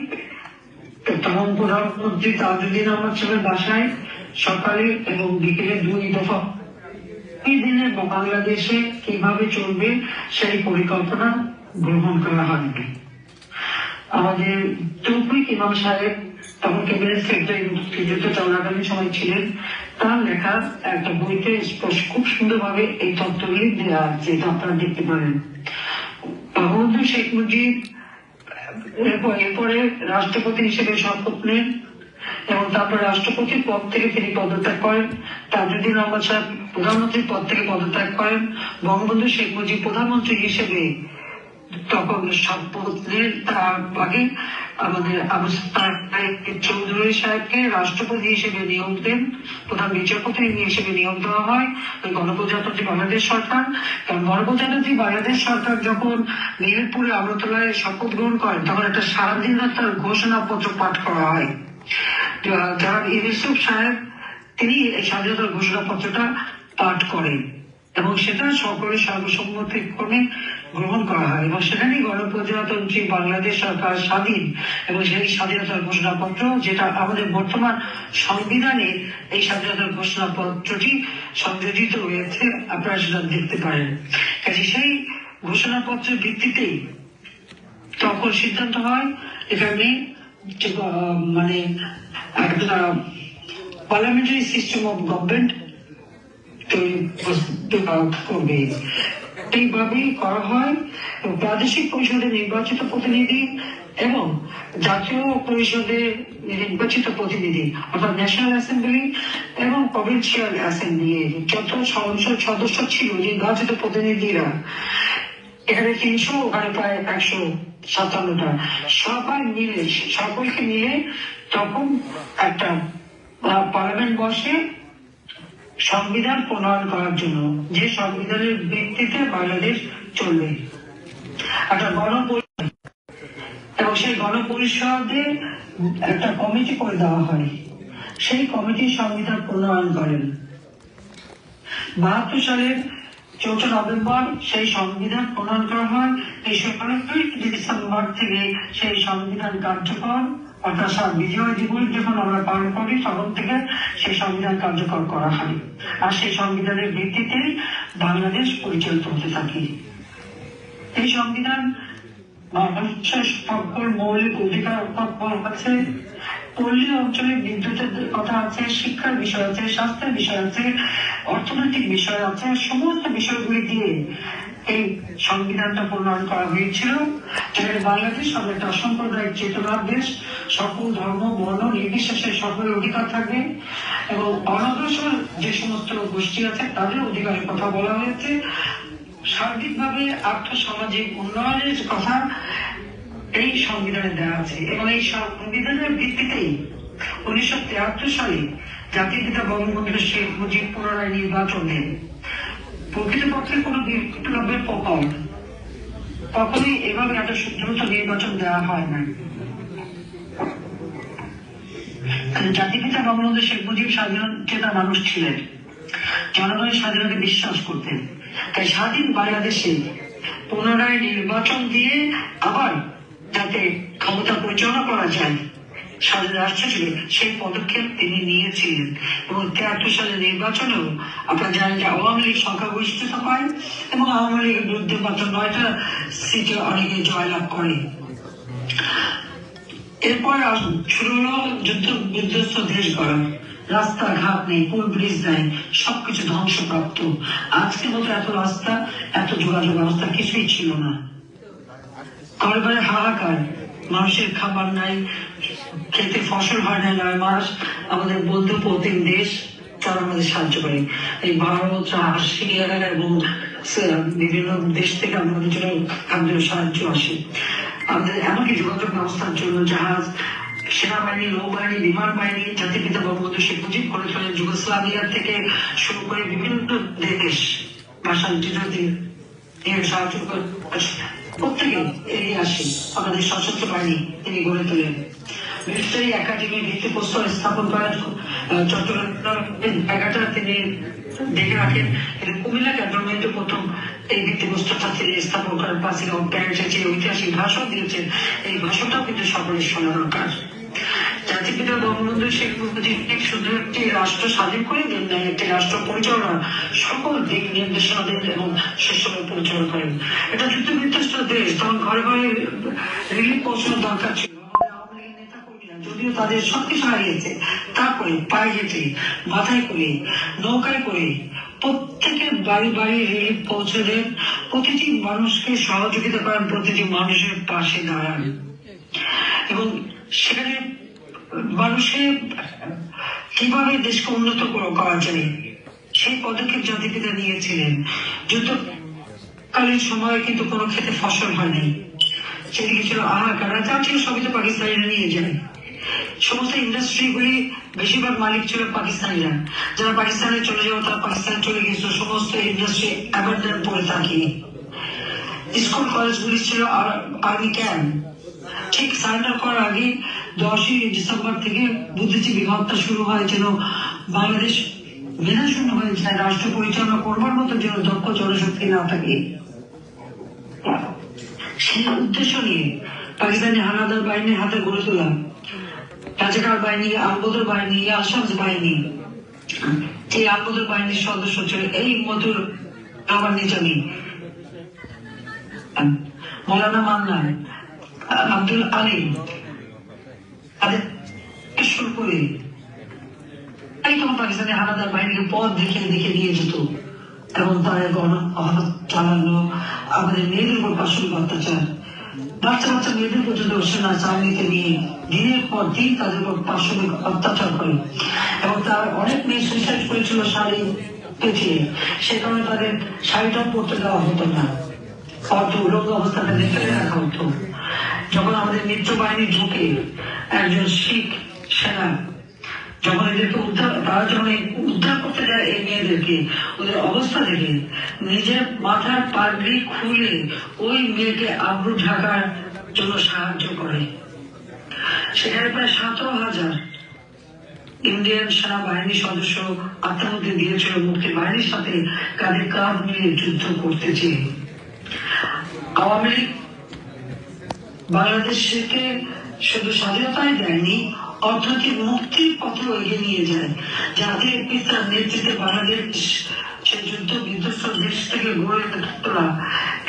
তখন প্রধানমন্ত্রী তাজউদ্দিন আহমদ সাহেবের বাসায় সকালে এবং বিকেলে 2 দফা এই দিনে বাংলাদেশে কিভাবে চলবে সেই পরিকল্পনা গ্রহণ করা হয়। আমাদের তৌফিক ইমাম সাহেব তখন ক্যাবিনেট সেক্রেটারি মুক্তিযুদ্ধ চলাকালীন সময় ছিলেন, তার লেখা একটা বইতে খুব সুন্দরভাবে এই তথ্যগুলি দেওয়া আছে, এটা আপনারা দেখতে পারেন। বঙ্গবন্ধু শেখ মুজিব এরপরে রাষ্ট্রপতি হিসেবে শপথ নেন এবং তারপরে রাষ্ট্রপতির পদ থেকে তিনি পদত্যাগ করেন। তাজউদ্দিন আহমদ সাহেব প্রধানমন্ত্রীর পদ থেকে পদত্যাগ করেন। বঙ্গবন্ধু শেখ মুজিব প্রধানমন্ত্রী হিসেবে তখন শপথ নেন। তার আগে আমাদের চৌধুরী সাহেবকে রাষ্ট্রপতি হিসেবে নিয়োগ দেন, প্রধান বিচারপতি হিসেবে নিয়োগ দেওয়া হয় গণপ্রজাতন্ত্রী বাংলাদেশ সরকার। কারণ গণপ্রজাতন্ত্রী বাংলাদেশ সরকার যখন মেহেরপুরে আমরতলায় শপথ গ্রহণ করেন তখন একটা স্বাধীনতার ঘোষণাপত্র পাঠ করা হয়। যারা ইউসুফ সাহেব তিনি এই স্বাধীনতার ঘোষণাপত্রটা পাঠ করেন এবং সেটা সকলের সর্বসম্মতিক্রমে গ্রহণ করা হয় এবং সেখানেই গণপ্রজাতন্ত্রী বাংলাদেশ সরকার স্বাধীন এবং সেই স্বাধীনতার ঘোষণাপত্র যেটা আমাদের বর্তমান সংবিধানে এই স্বাধীনতার ঘোষণাপত্রটি সংযোজিত হয়েছে, আপনারা সেটা দেখতে পারেন। কাজে সেই ঘোষণাপত্রের ভিত্তিতেই তখন সিদ্ধান্ত হয় এখানে মানে একটা পার্লামেন্টারি সিস্টেম অফ গভর্নমেন্ট করবে। এইভাবেই করা হয়। প্রাদেশিক পরিষদের নির্বাচিত প্রতিনিধি এবং জাতীয় পরিষদে নির্বাচিত প্রতিনিধি অর্থাৎ ন্যাশনাল অ্যাসেম্বলি এবং প্রভিন্সিয়াল অ্যাসেম্বলি যত সংসদ সদস্য ছিল নির্বাচিত প্রতিনিধিরা, এখানে 300, ওখানে প্রায় 157টা, সকলকে মিলে তখন একটা পার্লামেন্ট বসে সংবিধান প্রণয়ন করার জন্য, যে সংবিধানের ভিত্তিতে বাংলাদেশ চলবে। একটা গণপরিষদ, এবং সেই গণপরিষদে একটা কমিটি করে দেওয়া হয়। সেই কমিটি সংবিধান প্রণয়ন করেন। 72 সালের 4 নভেম্বর সেই সংবিধান প্রণয়ন করা হয়। এই 15 ডিসেম্বর থেকে সেই সংবিধান কার্যকর, অর্থাৎ বিজয় দিবস যখন আমরা পালন করি তখন থেকে সেই সংবিধান কার্যকর করা হয়। আর সেই সংবিধানের ভিত্তিতেই বাংলাদেশ পরিচালিত হতে থাকে। এই সংবিধান মানুষের সকল মৌলিক অধিকার আছে। পল্লী অঞ্চলে বিদ্যুতের কথা আছে, শিক্ষার বিষয় আছে, স্বাস্থ্যের বিষয় আছে, অর্থনৈতিক বিষয় আছে। সমস্ত বিষয়গুলি দিয়ে এই সংবিধানটা প্রণয়ন করা হয়েছিল। যেখানে বাংলাদেশ হবে একটা অসাম্প্রদায়িক চেতনার দেশ, সকল ধর্ম বর্ণ নির্বিশেষে সকলের অধিকার থাকবে এবং অনগ্রসর যে সমস্ত গোষ্ঠী আছে তাদের অধিকারের কথা বলা হয়েছে। সার্বিকভাবে আর্থসামাজিক উন্নয়নের কথা এই সংবিধানে দেওয়া আছে এবং এই সংবিধানের ভিত্তিতেই 1973 সালে জাতির পিতা বঙ্গবন্ধু শেখ মুজিব পুনরায় নির্বাচন দেন। প্রকৃতপক্ষে কোনো বিপ্লবের প্রকল্প কখনোই এভাবে এত দ্রুত নির্বাচন দেওয়া হয় না। জাতির পিতা বঙ্গবন্ধু শেখ মুজিব স্বাধীন চেতা মানুষ ছিলেন, জনগণের স্বাধীনতায় বিশ্বাস করতেন। তাই স্বাধীন বাংলাদেশে পুনরায় নির্বাচন দিয়ে আবার যাতে ক্ষমতা পরিচালনা করা যায়, স্বাধীন রাষ্ট্র ছিল, সেই পদক্ষেপ তিনি নিয়েছিলেন। এবং 73 সালের নির্বাচনেও আপনারা জানেন যে আওয়ামী লীগ সংখ্যাগরিষ্ঠতা পায় এবং আওয়ামী লীগের বিরুদ্ধে মাত্র 9টা সিটে অনেকে জয়লাভ করে। এরপর শুরু হলো যুদ্ধ বিধ্বস্ত দেশ গড়া। রাস্তাঘাট নেই, পুল ব্রিজ নাই, সবকিছু ধ্বংসপ্রাপ্ত। আজকের মতো এত রাস্তা, এত যোগাযোগ ব্যবস্থা কিছুই ছিল না। ঘরে ঘরে হাহাকার, মানুষের খাবার নাই, খেতে ফসল হয় না 9 মাস। আমাদের বন্ধু প্রতিম দেশ তারা আমাদের সাহায্য করে। এই ভারত, রাশিয়া এবং বিভিন্ন দেশ থেকে আমাদের জন্য খাদ্য সাহায্য আসে। আমাদের এমনকি যোগাযোগ ব্যবস্থার জন্য জাহাজ, সেনাবাহিনী, নৌবাহিনী, বিমান বাহিনী জাতির পিতা বঙ্গবন্ধু শেখ মুজিব করেছিলেন। যুগোস্লাভিয়া থেকে শুরু করে বিভিন্ন দেশ ভাষা সাহায্য করে প্রত্যেকে এগিয়ে আসে। আমাদের সশস্ত্র বাহিনী তিনি গড়ে তোলেন। মিলিটারি একাডেমি ভিত্তিপ্রস্তর স্থাপন করেন। চট্টগ্রামের জায়গাটা তিনি দেখে রাখেন। কুমিল্লা ক্যান্টনমেন্টে প্রথম এই ভিত্তিপ্রস্তরটা তিনি স্থাপন করেন। পাসিং আউট প্যারেন্টস যে ঐতিহাসিক ভাষণ দিয়েছেন, এই ভাষণটাও কিন্তু সকলের শোনা দরকার। জাতির পিতা বঙ্গবন্ধু শেখ মুজিব শুধু একটি রাষ্ট্র স্বাধীন করে দেন না, একটি রাষ্ট্র পরিচালনা সকল দিক নির্দেশনা দেন এবং সুষ্ঠুভাবে পরিচালনা করেন। এটা যুদ্ধ বিধ্বস্ত দেশ, তখন ঘরে ঘরে রিলিফ পৌঁছানোর দরকার ছিল। যদিও তাদের সবকিছু হারিয়েছে, তারপরে পায়ে হেঁটে, মাথায় করে, নৌকায় করে প্রত্যেকের বাড়ি বাড়ি রিলিফ পৌঁছে দেন। প্রতিটি মানুষকে সহযোগিতা করেন, প্রতিটি মানুষের পাশে দাঁড়ান এবং সেখানে মানুষের কিভাবে দেশকে উন্নত করা যায় সেই পদক্ষেপ জাতির পিতা নিয়েছিলেন। যুদ্ধকালীন সময়ে কিন্তু কোনো ক্ষেত্রে ফসল হয়নি, সেদিকে ছিল হাহাকার। যা ছিল সবই তো পাকিস্তানিরা নিয়ে যায়। সমস্ত ইন্ডাস্ট্রিগুলি বেশিরভাগ মালিক ছিল পাকিস্তানিরা। যারা পাকিস্তানে চলে যাওয়া তারা পাকিস্তানে চলে গিয়েছিল। সমস্ত ইন্ডাস্ট্রি অ্যাবান্ডন করে থাকে। স্কুল কলেজগুলি ছিল আর্মি ক্যাম্প। ঠিক সারেন্ডার করার আগে 10ই ডিসেম্বর থেকে বুদ্ধিজীবী হত্যা শুরু হয়, যেন বাংলাদেশ মেধাশূন্য হয়ে যায়, রাষ্ট্র পরিচালনা করবার মতো যেন দক্ষ জনশক্তি না থাকে। সেই উদ্দেশ্য নিয়ে পাকিস্তানি হানাদার বাহিনীর হাতে গড়ে তোলা রাজাকার বাহিনী, আলবদর বাহিনী, আসামস বাহিনী, যে আলবদর বাহিনীর সদস্য ছিল এই মধুর আমার নিজামী, মৌলানা মান্নান, আব্দুল আলী, তাদের শুরু করে এই তখন পাকিস্তানি হানাদার বাহিনীকে পথ দেখে দিয়ে যেত এবং তারা চালানো আমাদের মেয়েদের উপর পাশবিক অত্যাচার, বাচ্চা বাচ্চা মেয়েদের পর্যন্ত সেনা চাকরিতে নিয়ে দিনের পর দিন তাদের উপর পাশবিক অত্যাচার করে এবং তার অনেক মেয়ে সুইসাইড করেছিল শাড়ি পেঁচিয়ে, সে কারণে তাদের শাড়িটাও পরতে দেওয়া হতো না, অর্থ উলঙ্গ অবস্থা তাদের ফেলে রাখা হতো। যখন আমাদের মিত্র বাহিনী ঢুকে একজন শিখ সেনা যখন এদেরকে তারা যখন উদ্ধার করতে যায় এই মেয়েদেরকে, ওদের অবস্থা দেখে নিজের মাথার পাগড়ি খুলে ওই মেয়েকে আবরু ঢাকার জন্য সাহায্য করে। সেখানে প্রায় 17,000 ইন্ডিয়ান সেনাবাহিনীর সদস্য আত্মহত্যা দিয়েছিল মুক্তি বাহিনীর সাথে কাঁধে কাঁধ মিলিয়ে যুদ্ধ করতে চেয়ে। আওয়ামী লীগ বাংলাদেশকে শুধু স্বাধীনতাই দেয়নি, অর্থনৈতিক মুক্তির পথেও এগিয়ে নিয়ে যায়। জাতির পিতার নেতৃত্বে বাংলাদেশ সে যুদ্ধ বিধ্বস্ত দেশ থেকে গড়ে তোলা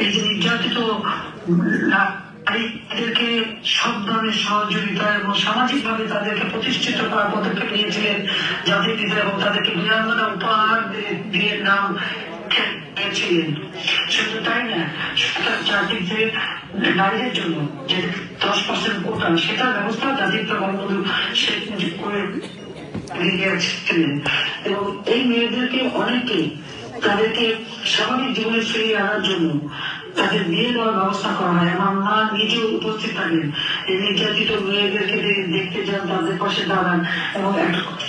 এই যে নির্যাতিত নারীদেরকে সব ধরনের সহযোগিতা এবং সামাজিক ভাবে তাদেরকে প্রতিষ্ঠিত করার পদক্ষেপ নিয়েছিলেন জাতির পিতা এবং তাদেরকে বীরাঙ্গনা উপহার দিয়ে নাম ছিলেন। শুধু তাই না, জাতির যে নারীদের জন্য যে 10% কোটা সেটার ব্যবস্থা জাতির বঙ্গবন্ধু শেখ মুজিব করে ছিলেন এবং এই মেয়েদেরকে অনেকে তাদেরকে স্বাভাবিক জীবনে ফিরিয়ে আনার জন্য তাদের বিয়ে দেওয়ার ব্যবস্থা করা হয়। আমার মা নিজেও উপস্থিত থাকেন, এই নির্যাতিত মেয়েদেরকে দেখতে যান, তাদের পাশে দাঁড়ান এবং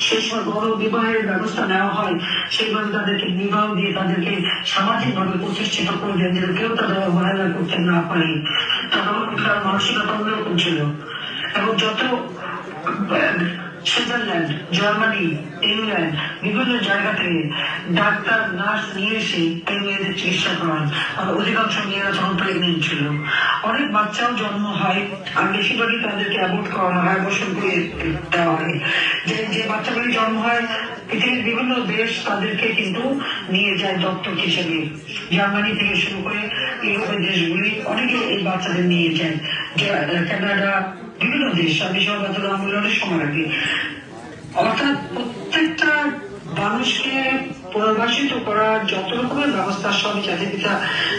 সেই সময় গণ বিবাহের ব্যবস্থা নেওয়া হয়, সেইভাবে তাদেরকে বিবাহ দিয়ে তাদেরকে সামাজিক ভাবে প্রতিষ্ঠিত করে দেন যেন কেউ তাদের অবহেলা করতে না পারে। তাদের মানসিকতা অন্যরকম ছিল এবং যত সুইজারল্যান্ড, জার্মানি, ইংল্যান্ড বিভিন্ন জায়গা থেকে ডাক্তার নার্স নিয়ে এসে এই মেয়েদের চিকিৎসা করান। আর অধিকাংশ মেয়েরা যখন প্রেগনেন্ট ছিল, অনেক বাচ্চাও জন্ম হয় আর বেশিরভাগই তাদেরকে অ্যাবর্ট করানো হয়, অবসর করে দেওয়া হয়। যে বাচ্চাগুলি জন্ম হয় পৃথিবীর বিভিন্ন দেশ তাদেরকে কিন্তু নিয়ে যায় দত্তক হিসেবে। জার্মানি থেকে শুরু করে ইউরোপের দেশগুলি অনেকে এই বাচ্চাদের নিয়ে যায়, কানাডা বিভিন্ন দেশ স্বাধীন আন্দোলনের সময় আগে। অর্থাৎ প্রত্যেকটা মানুষকে পুনর্বাসিত করার যত রকমের ব্যবস্থা সবই জাতির পিতা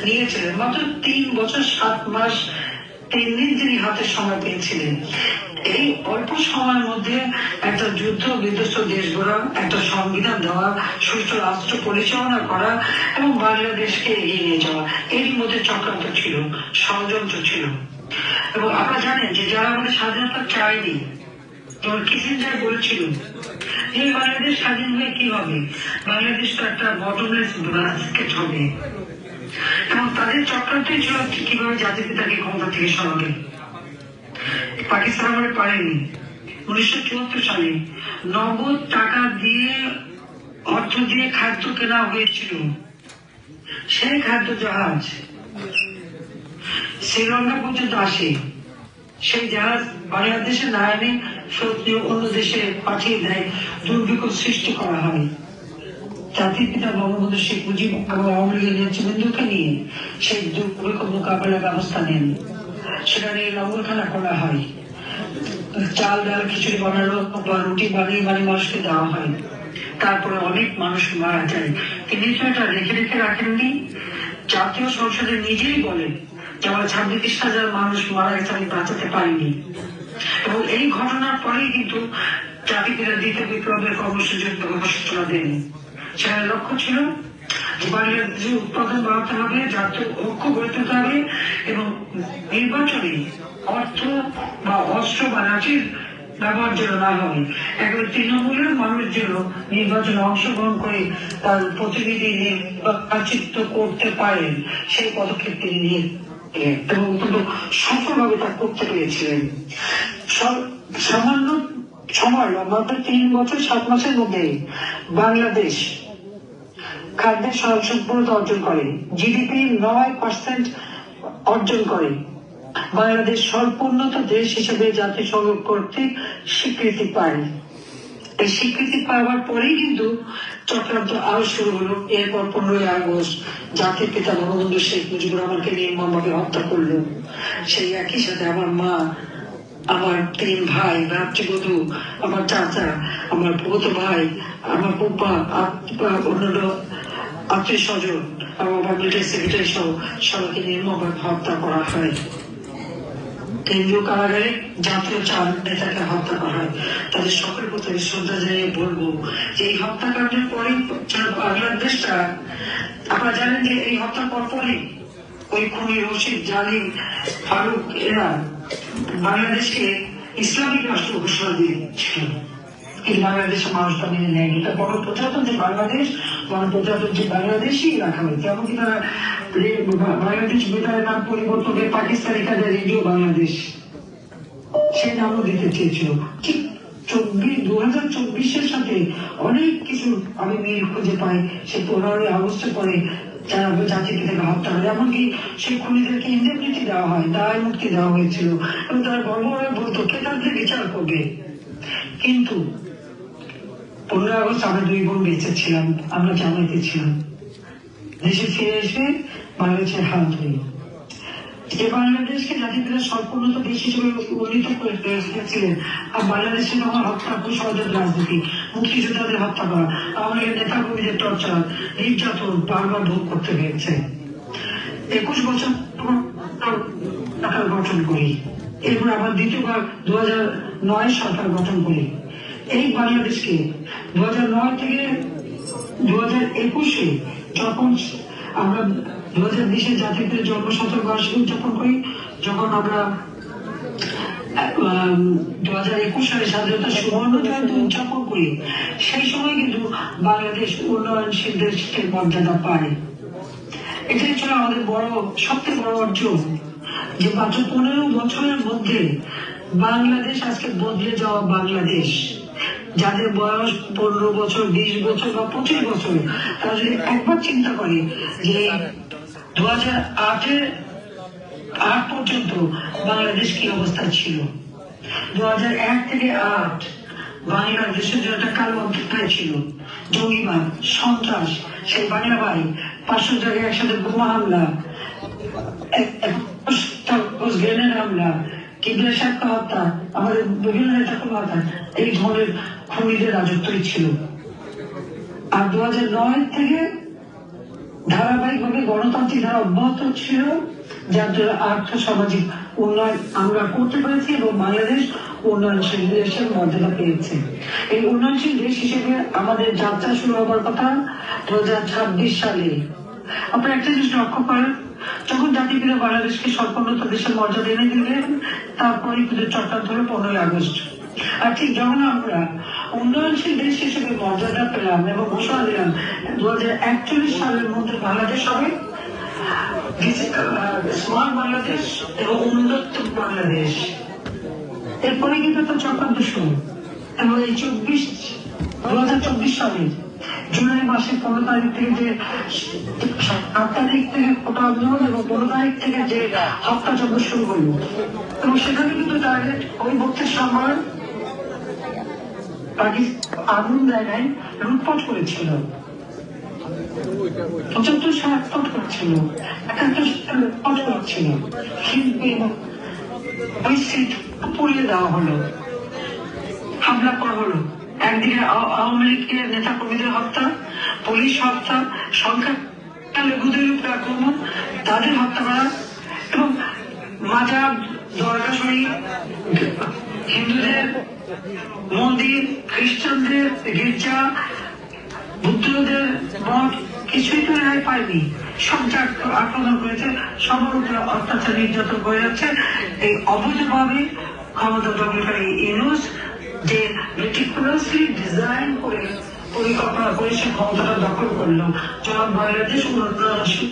নিয়েছিলেন। মাত্র 3 বছর 7 মাস 3 দিন তিনি হাতে সময় পেয়েছিলেন। এই অল্প সময়ের মধ্যে একটা যুদ্ধ বিধ্বস্ত দেশ গড়া, একটা সংবিধান দেওয়া, সুষ্ঠু রাষ্ট্র পরিচালনা করা এবং বাংলাদেশকে এগিয়ে নিয়ে যাওয়া, এরই মধ্যে চক্রান্ত ছিল, ষড়যন্ত্র ছিল। এবং আপনারা জানেন যে যারা আমাদের স্বাধীনতা চায়নি, যেমন কিসিঞ্জার বলেছিল যে বাংলাদেশ স্বাধীন হয়ে কি হবে, বাংলাদেশ তো একটা বটমলেস বাস্কেট হবে। এবং তাদের চক্রান্তই ছিল কিভাবে জাতির পিতাকে ক্ষমতা থেকে সরাবে। পাকিস্তান আমাদের পারেনি। 1974 সালে নগদ টাকা দিয়ে অর্থ দিয়ে খাদ্য কেনা হয়েছিল, সেই খাদ্য জাহাজ শ্রীলঙ্কা পর্যন্ত আসে, সেই জাহাজ বাংলাদেশে না এনে সত্যি অন্য দেশে পাঠিয়ে দেয়, দুর্ভিক্ষ সৃষ্টি করা হয়। জাতির পিতা বঙ্গবন্ধু শেখ মুজিব এবং আওয়ামী লীগের নেতৃবৃন্দকে নিয়ে সেই দুর্ভিক্ষ মোকাবেলার ব্যবস্থা নেন। সেটা নিয়ে লঙ্গরখানা করা হয়, চাল ডাল খিচুড়ি বানানো বা রুটি বানিয়ে মানুষকে দেওয়া হয়। তারপরে অনেক মানুষ মারা যায়। তিনি তো এটা রেখে রাখেননি। জাতীয় সংসদে নিজেই বলেন যে আমার 26,000 মানুষ মারা গেছে, আমি বাঁচাতে পারিনি। এবং এই ঘটনার পরেই কিন্তু জাতির পিতা দ্বিতীয় বিপ্লবের কর্মসূচির ঘোষণা দেন। সেখানে লক্ষ্য ছিল যে বাংলাদেশের উৎপাদন বাড়াতে হবে, জাতীয় ঐক্য গড়ে তুলতে হবে এবং নির্বাচনে অর্থ বা অস্ত্র বা লাঠির ব্যবহার যেন না হয়। একবার তৃণমূলের মানুষ যেন নির্বাচনে অংশগ্রহণ করে তার প্রতিনিধি নির্বাচিত করতে পারেন, সেই পদক্ষেপ তিনি নিয়ে এবং সফলভাবে তা করতে পেরেছিলেন। সামান্য সময় মাত্র 3 বছর 7 মাসের মধ্যে বাংলাদেশ খাদ্যের স্বয়ংসম্পূর্ণতা অর্জন করে, জিডিপি 9% অর্জন করে, বাংলাদেশ স্বল্পোন্নত দেশ হিসেবে জাতিসংঘ কর্তৃক স্বীকৃতি পায়। এই স্বীকৃতি পাওয়ার পরেই কিন্তু চক্রান্ত আরো শুরু হলো। এরপর 15ই আগস্ট জাতির পিতা বঙ্গবন্ধু শেখ মুজিবুর রহমানকে নির্মমভাবে হত্যা করলো। সেই একই সাথে আমার মা আমার 3 ভাই, রাত্রিবধূ, আমার চাচা, আমার ফুফাতো ভাই, আমার ফুপা, অন্যান্য আত্মীয় স্বজন, আমার মিলিটারি সেক্রেটারি সহ সবাইকে নির্মমভাবে হত্যা করা হয়। কেন্দ্রীয় কারাগারে জাতীয় 4 নেতাকে হত্যা করা হয়। তাদের সকলের প্রতি শ্রদ্ধা জানিয়ে বলবো যে এই হত্যাকাণ্ডের পরে বাংলাদেশটা, আপনারা জানেন যে এই হত্যার পরপরই ওই খুনি রশিদ, জালিম, ফারুক এরা বাংলাদেশকে ইসলামিক রাষ্ট্র ঘোষণা দিয়েছিল। কিন্তু বাংলাদেশের মানুষ তা মেনে নেয়নি। এটা বড় প্রজাতন্ত্রী বাংলাদেশ, গণপ্রজাতন্ত্রী বাংলাদেশই রাখা হয়েছে। এমনকি তারা বাংলাদেশ বেতারের নাম পরিবর্তন করে পাকিস্তানি কাজে রেডিও বাংলাদেশ সে নামও দিতে চেয়েছিল। ঠিক 2024 সাথে অনেক কিছু আমি মিল খুঁজে পাই। সে 15ই আগস্টের পরে যারা জাতিকে থেকে হত্যা করে, এমনকি সেই খুনিদেরকে ইন্ডেমনিটি দেওয়া হয়, দায় মুক্তি দেওয়া হয়েছিল এবং তারা গর্ব করে বলতো কে তাদের বিচার করবে। কিন্তু 15 আগস্ট আমরা 2 বোন বেঁচে ছিলাম, আমরা জামাইতে ছিলাম। দেশে ফিরে এসে বাংলাদেশের হাল ধরি যে বাংলাদেশকে জাতির সম্পূর্ণত দেশ হিসেবে উন্নীত করে রেখেছিলেন। আর বাংলাদেশে তখন হত্যা, কুশলদের রাজনীতি, মুক্তিযোদ্ধাদের হত্যা করা, আমাদের নেতা কর্মীদের টর্চার, নির্যাতন বারবার ভোগ করতে হয়েছে। 21 বছর সরকার গঠন করি, এরপর আবার দ্বিতীয়বার 2009 সরকার গঠন করি। এই বাংলাদেশকে 2009 থেকে 2021-এ যখন আমরা 2020-এ জাতির জন্মশতক বার্ষিকী উদযাপন করি, যখন আমরা 2021 সালে স্বাধীনতা সুবর্ণ জয়ন্তী উদযাপন করি, সেই সময় কিন্তু বাংলাদেশ উন্নয়নশীল দেশের মর্যাদা পায়। এটাই ছিল আমাদের সবচেয়ে বড় অর্জন, যে মাত্র 15 বছরের মধ্যে বাংলাদেশ আজকে বদলে যাওয়া বাংলাদেশ। যাদের বয়স 15 বছর, 20 বছর বা 25 বছর, তারা যদি একবার চিন্তা করে যে 2008 পর্যন্ত বাংলাদেশ কি অবস্থা ছিল। 2001 থেকে 8 বাংলাদেশের জন্য একটা কালো অধ্যায় ছিল। জঙ্গিবাদ, সন্ত্রাস, সেই বাংলা ভাই 500 জায়গায় একসাথে বোমা হামলা, গ্রেনেড হামলা, কিবলা সাক্ষ্য হত্যা, আমাদের বিভিন্ন নেতা হত্যা, এই ধরনের খুনিদের রাজত্বই ছিল। আর 2009 থেকে ধারাবাহিকভাবে গণতান্ত্রিক ধারা অব্যাহত ছিল, যার জন্য আর্থ সামাজিক উন্নয়ন আমরা করতে পেরেছি এবং বাংলাদেশ উন্নয়নশীল দেশের মর্যাদা পেয়েছে। এই উন্নয়নশীল দেশ হিসেবে আমাদের যাত্রা শুরু হবার কথা 2026 সালে। আপনারা একটা জিনিস লক্ষ্য করেন, যখন জাতিপিতা বাংলাদেশকে সম্পূর্ণত দেশের মর্যাদা এনে দিলেন, তারপরে কিন্তু চক্রান্ত হলো 15ই আগস্ট। আর ঠিক যখন আমরা উন্নয়নশীল দেশ হিসেবে মর্যাদা পেলাম এবং ঘোষণা দিলাম 2041 সালের মধ্যে বাংলাদেশ হবে স্মার্ট বাংলাদেশ এবং উন্নত বাংলাদেশ, এরপরে কিন্তু একটা চক্রান্ত শুরু। এবং এই 2024 সালে জুলাই মাসের 15 তারিখ থেকে যে 7 তারিখ থেকে কোটা আন্দোলন এবং 15 তারিখ থেকে যে হত্যাযজ্ঞ শুরু হল, এবং সেখানে কিন্তু ডাইরেক্ট ওই ভক্তের সময় আগুন দেয় নাই, লুটপাট করেছিল, 75 সাল লুটপাট করেছিল, 71 সাল লুটপাট করেছিল। ওই সিট পুড়িয়ে দেওয়া হলো, হামলা করা হলো। একদিকে আওয়ামী লীগের নেতা কর্মীদের হত্যা, পুলিশ হত্যা, সংখ্যালঘুদের উপর আক্রমণ, তাদের হত্যা করা, এবং মাজার, দরগা শরীফ, হিন্দুদের মন্দির, খ্রিস্টানদের গির্জা, বুদ্ধদের মঠ, কিছুই তো রেহাই পায়নি। সব আক্রমণ করেছে, সবার উপরে অত্যাচার নির্যাতন করে যাচ্ছে এই অবৈধভাবে ক্ষমতা দখলকারী ইউনূস, যে মেটিকুলাসলি ডিজাইন করে পরিকল্পনা করে সে ক্ষমতাটা দখল করলো। যখন বাংলাদেশ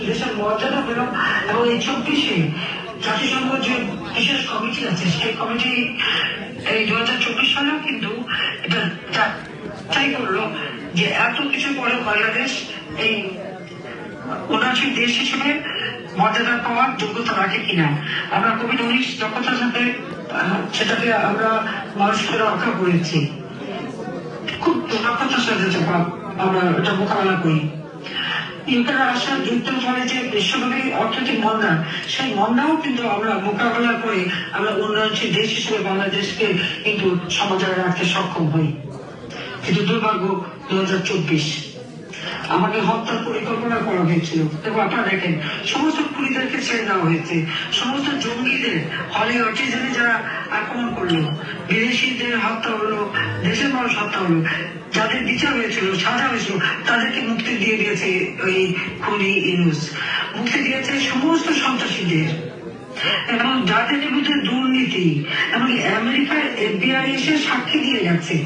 দেশের মর্যাদা পেল, এবং এই 24-এ জাতিসংঘ যে বিশেষ কমিটি আছে, সেই কমিটি এই 2024 সালেও কিন্তু এটা যাচাই করলো যে এত কিছু পরে বাংলাদেশ এই উন্নয়নশীল দেশ হিসেবে মর্যাদা পাওয়ার যোগ্যতা রাখে কিনা। আমরা কোভিড-19 দক্ষতার সাথে সেটাকে আমরা মানুষকে রক্ষা করেছি, খুব দক্ষতার সাথে আমরা এটা মোকাবেলা করি। ইউক্রেন রাশিয়ার যুদ্ধের ফলে যে বিশ্বব্যাপী অর্থনৈতিক মন্দা, সেই মন্দাও কিন্তু আমরা মোকাবেলা করে আমরা উন্নয়নশীল দেশ হিসেবে বাংলাদেশকে কিন্তু সমাজে রাখতে সক্ষম হই। কিন্তু দুর্ভাগ্য 2024 আমাকে হত্যার পরিকল্পনা করা হয়েছিল এবং আপনারা দেখেন সমস্ত খুনিদেরকে ছেড়ে দেওয়া হয়েছে, সমস্ত জঙ্গিদের হলে অটিজমে যারা আক্রমণ করলো, বিদেশিদের হত্যা হলো, দেশের মানুষ হত্যা হলো, যাদের বিচার হয়েছিল, সাজা হয়েছিল, তাদেরকে মুক্তি দিয়ে দিয়েছে ওই খুনি ইউনূস, মুক্তি দিয়েছে সমস্ত সন্ত্রাসীদের এবং যাদের বিরুদ্ধে দুর্নীতি এবং আমেরিকার FBI এসে সাক্ষী দিয়ে যাচ্ছে,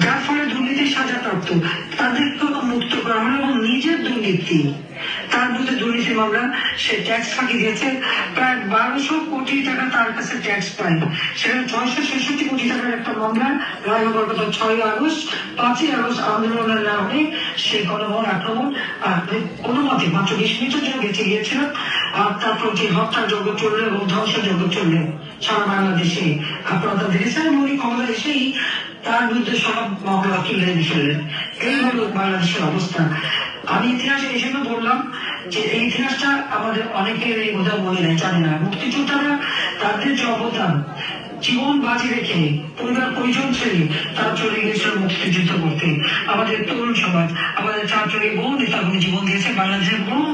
যার ফলে দুর্নীতির সাজাপ্রাপ্ত তাদেরকে মুক্ত করা হলো এবং নিজের দুর্নীতি, তার বিরুদ্ধে দুর্নীতি মামলা, সে ট্যাক্স ফাঁকি দিয়েছে, প্রায় 1200 কোটি টাকা তার কাছে ট্যাক্স পায়, সেখানে 666 কোটি টাকার একটা মামলা রায় হবার কথা 6 আগস্ট, 5 আগস্ট আন্দোলনের নামে সেই গণভবন আক্রমণ কোনো মতে মাত্র 20 মিনিটের জন্য বেঁচে গিয়েছিল। আর তারপর যে হত্যার যজ্ঞ চললো এবং ধ্বংসযজ্ঞ চললো সারা বাংলাদেশে, আপনারা দেখেছেন উনি ক্ষমতা এসেই তার বিরুদ্ধে সব মামলা তুলে ফেললেন। এই হলো বাংলাদেশের অবস্থা। আমি ইতিহাসে এই জন্য বললাম যে এই ইতিহাসটা আমাদের অনেকের এই বোধহয় মনে নেই, জানে না। মুক্তিযোদ্ধারা তাদের যে অবদান, জীবন বাজি রেখে পরিবার পরিজন ছেড়ে তারা চলে গিয়েছিল মুক্তিযুদ্ধ করতে। আমাদের তরুণ সমাজ, আমাদের ছাত্রী বহু নেতাকর্মী জীবন দিয়েছে, বাংলাদেশের বহু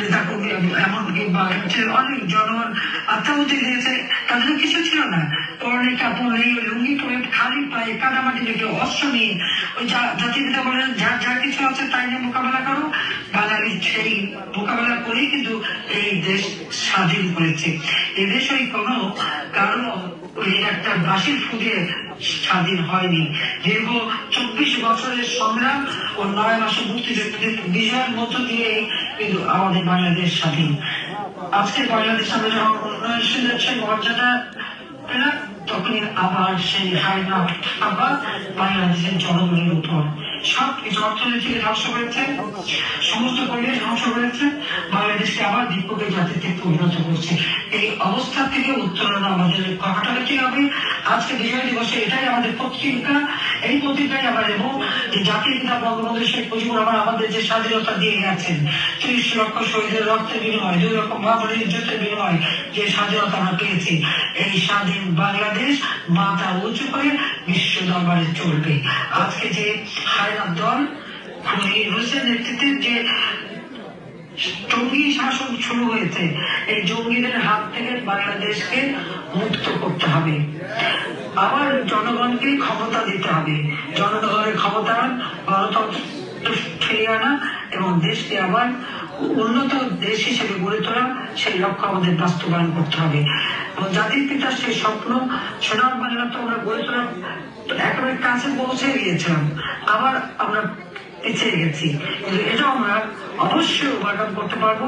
নেতাকর্মী এমনকি অনেক জনগণ আত্মাহুতি দিয়েছে, তাদের কিছু ছিল না, পরনে কাপড় নেই, লুঙ্গি পরে খালি পায়ে কাদামাটি রেখে অস্ত্র নিয়ে ওই জাতিপিতা বলেন যার যা কিছু আছে তাই নিয়ে মোকাবেলা করো। বাঙালি সেই মোকাবেলা করেই কিন্তু এই দেশ স্বাধীন করেছে। এদেশ ওই কোনো কারণ ওই একটা বাঁশির ফুটে স্বাধীন হয়নি, দীর্ঘ 24 বছরের সংগ্রাম ও 9 মাসে মুক্তিযুদ্ধের বিজয়ের মধ্য দিয়ে কিন্তু আমাদের বাংলাদেশ স্বাধীন। আজকে বাংলাদেশ আমরা যখন উন্নয়নশীলের সেই মর্যাদা পেলাম, তখনই আবার সেই হায়না আবার বাংলাদেশের জনগণের উপর সব কিছু অর্থনীতিকে ধ্বংস করেছে, সমস্ত পরিবেশ ধ্বংস করেছে, বাংলাদেশকে আবার দ্বীপকে জাতিতে পরিণত করছে। এই অবস্থা থেকে উত্তরণ আমাদের ঘটাতে হবে। আজকে বিজয় দিবসে এটাই আমাদের প্রতিজ্ঞা, এই প্রতিজ্ঞাই আমরা নেব যে জাতির পিতা বঙ্গবন্ধু শেখ মুজিবুর রহমান আমাদের যে স্বাধীনতা দিয়ে গেছেন, 30 লক্ষ শহীদের রক্তের বিনিময়, 2 লক্ষ মহাবলীর ইজ্জতের বিনিময় যে স্বাধীনতা আমরা পেয়েছি, এই স্বাধীন বাংলাদেশ মাথা উঁচু করে বিশ্ব দরবারে চলবে। আজকে যে হায়নার দল খুনি রুশের নেতৃত্বে যে জঙ্গি শাসন শুরু হয়েছে, এই জঙ্গিদের হাত থেকে বাংলাদেশকে মুক্ত করতে হবে। আবার জনগণকে ক্ষমতা দিতে হবে, জনগণের ক্ষমতা, গণতন্ত্র ফিরিয়ে আনা এবং দেশকে আবার উন্নত দেশ হিসেবে গড়ে তোলা, সেই লক্ষ্য আমাদের বাস্তবায়ন করতে হবে। এবং জাতির পিতার সেই স্বপ্ন সোনার বাংলা তো আমরা গড়ে তোলা একেবারে কাছে পৌঁছে গিয়েছিলাম, আবার আমরা পিছিয়ে গেছি, কিন্তু এটা আমরা অবশ্যই ওভারকাম করতে পারবো।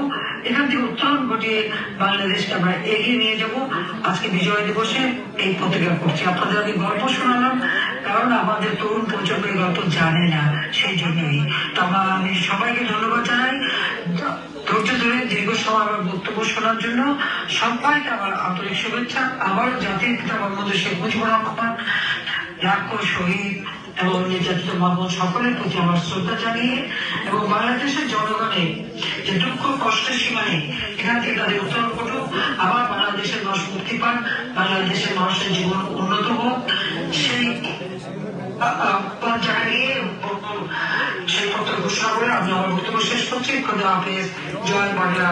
এখান থেকে উত্তরণ ঘটিয়ে বাংলাদেশকে আমরা এগিয়ে নিয়ে যাব। আজকে বিজয় দিবসে এই প্রতিজ্ঞা করছি। আপনাদের আমি গল্প শোনালাম কারণ আমাদের তরুণ প্রজন্ম এই গল্প জানে না, সেই জন্যই। তো আমি সবাইকে ধন্যবাদ জানাই ধৈর্য ধরে দীর্ঘ সময় আমার বক্তব্য শোনার জন্য। সবাইকে আমার আন্তরিক শুভেচ্ছা। আবারও জাতির পিতা বঙ্গবন্ধু শেখ মুজিবুর রহমান, লাখো শহীদ এবং নির্যাতিত মামুন সকলের প্রতি আমার শ্রদ্ধা জানিয়ে এবং বাংলাদেশের জনগণের যে দুঃখ কষ্টের সীমা নেই, এখান থেকে তাদের উত্তরণ ঘটুক, আবার বাংলাদেশের মানুষ মুক্তি পান, বাংলাদেশের মানুষের জীবন উন্নত হোক, সেই জায়গায় সেই পত্র ঘোষণা করে আমি আমার বক্তব্য শেষ করছি। খোদা হাফেজ, জয় বাংলা।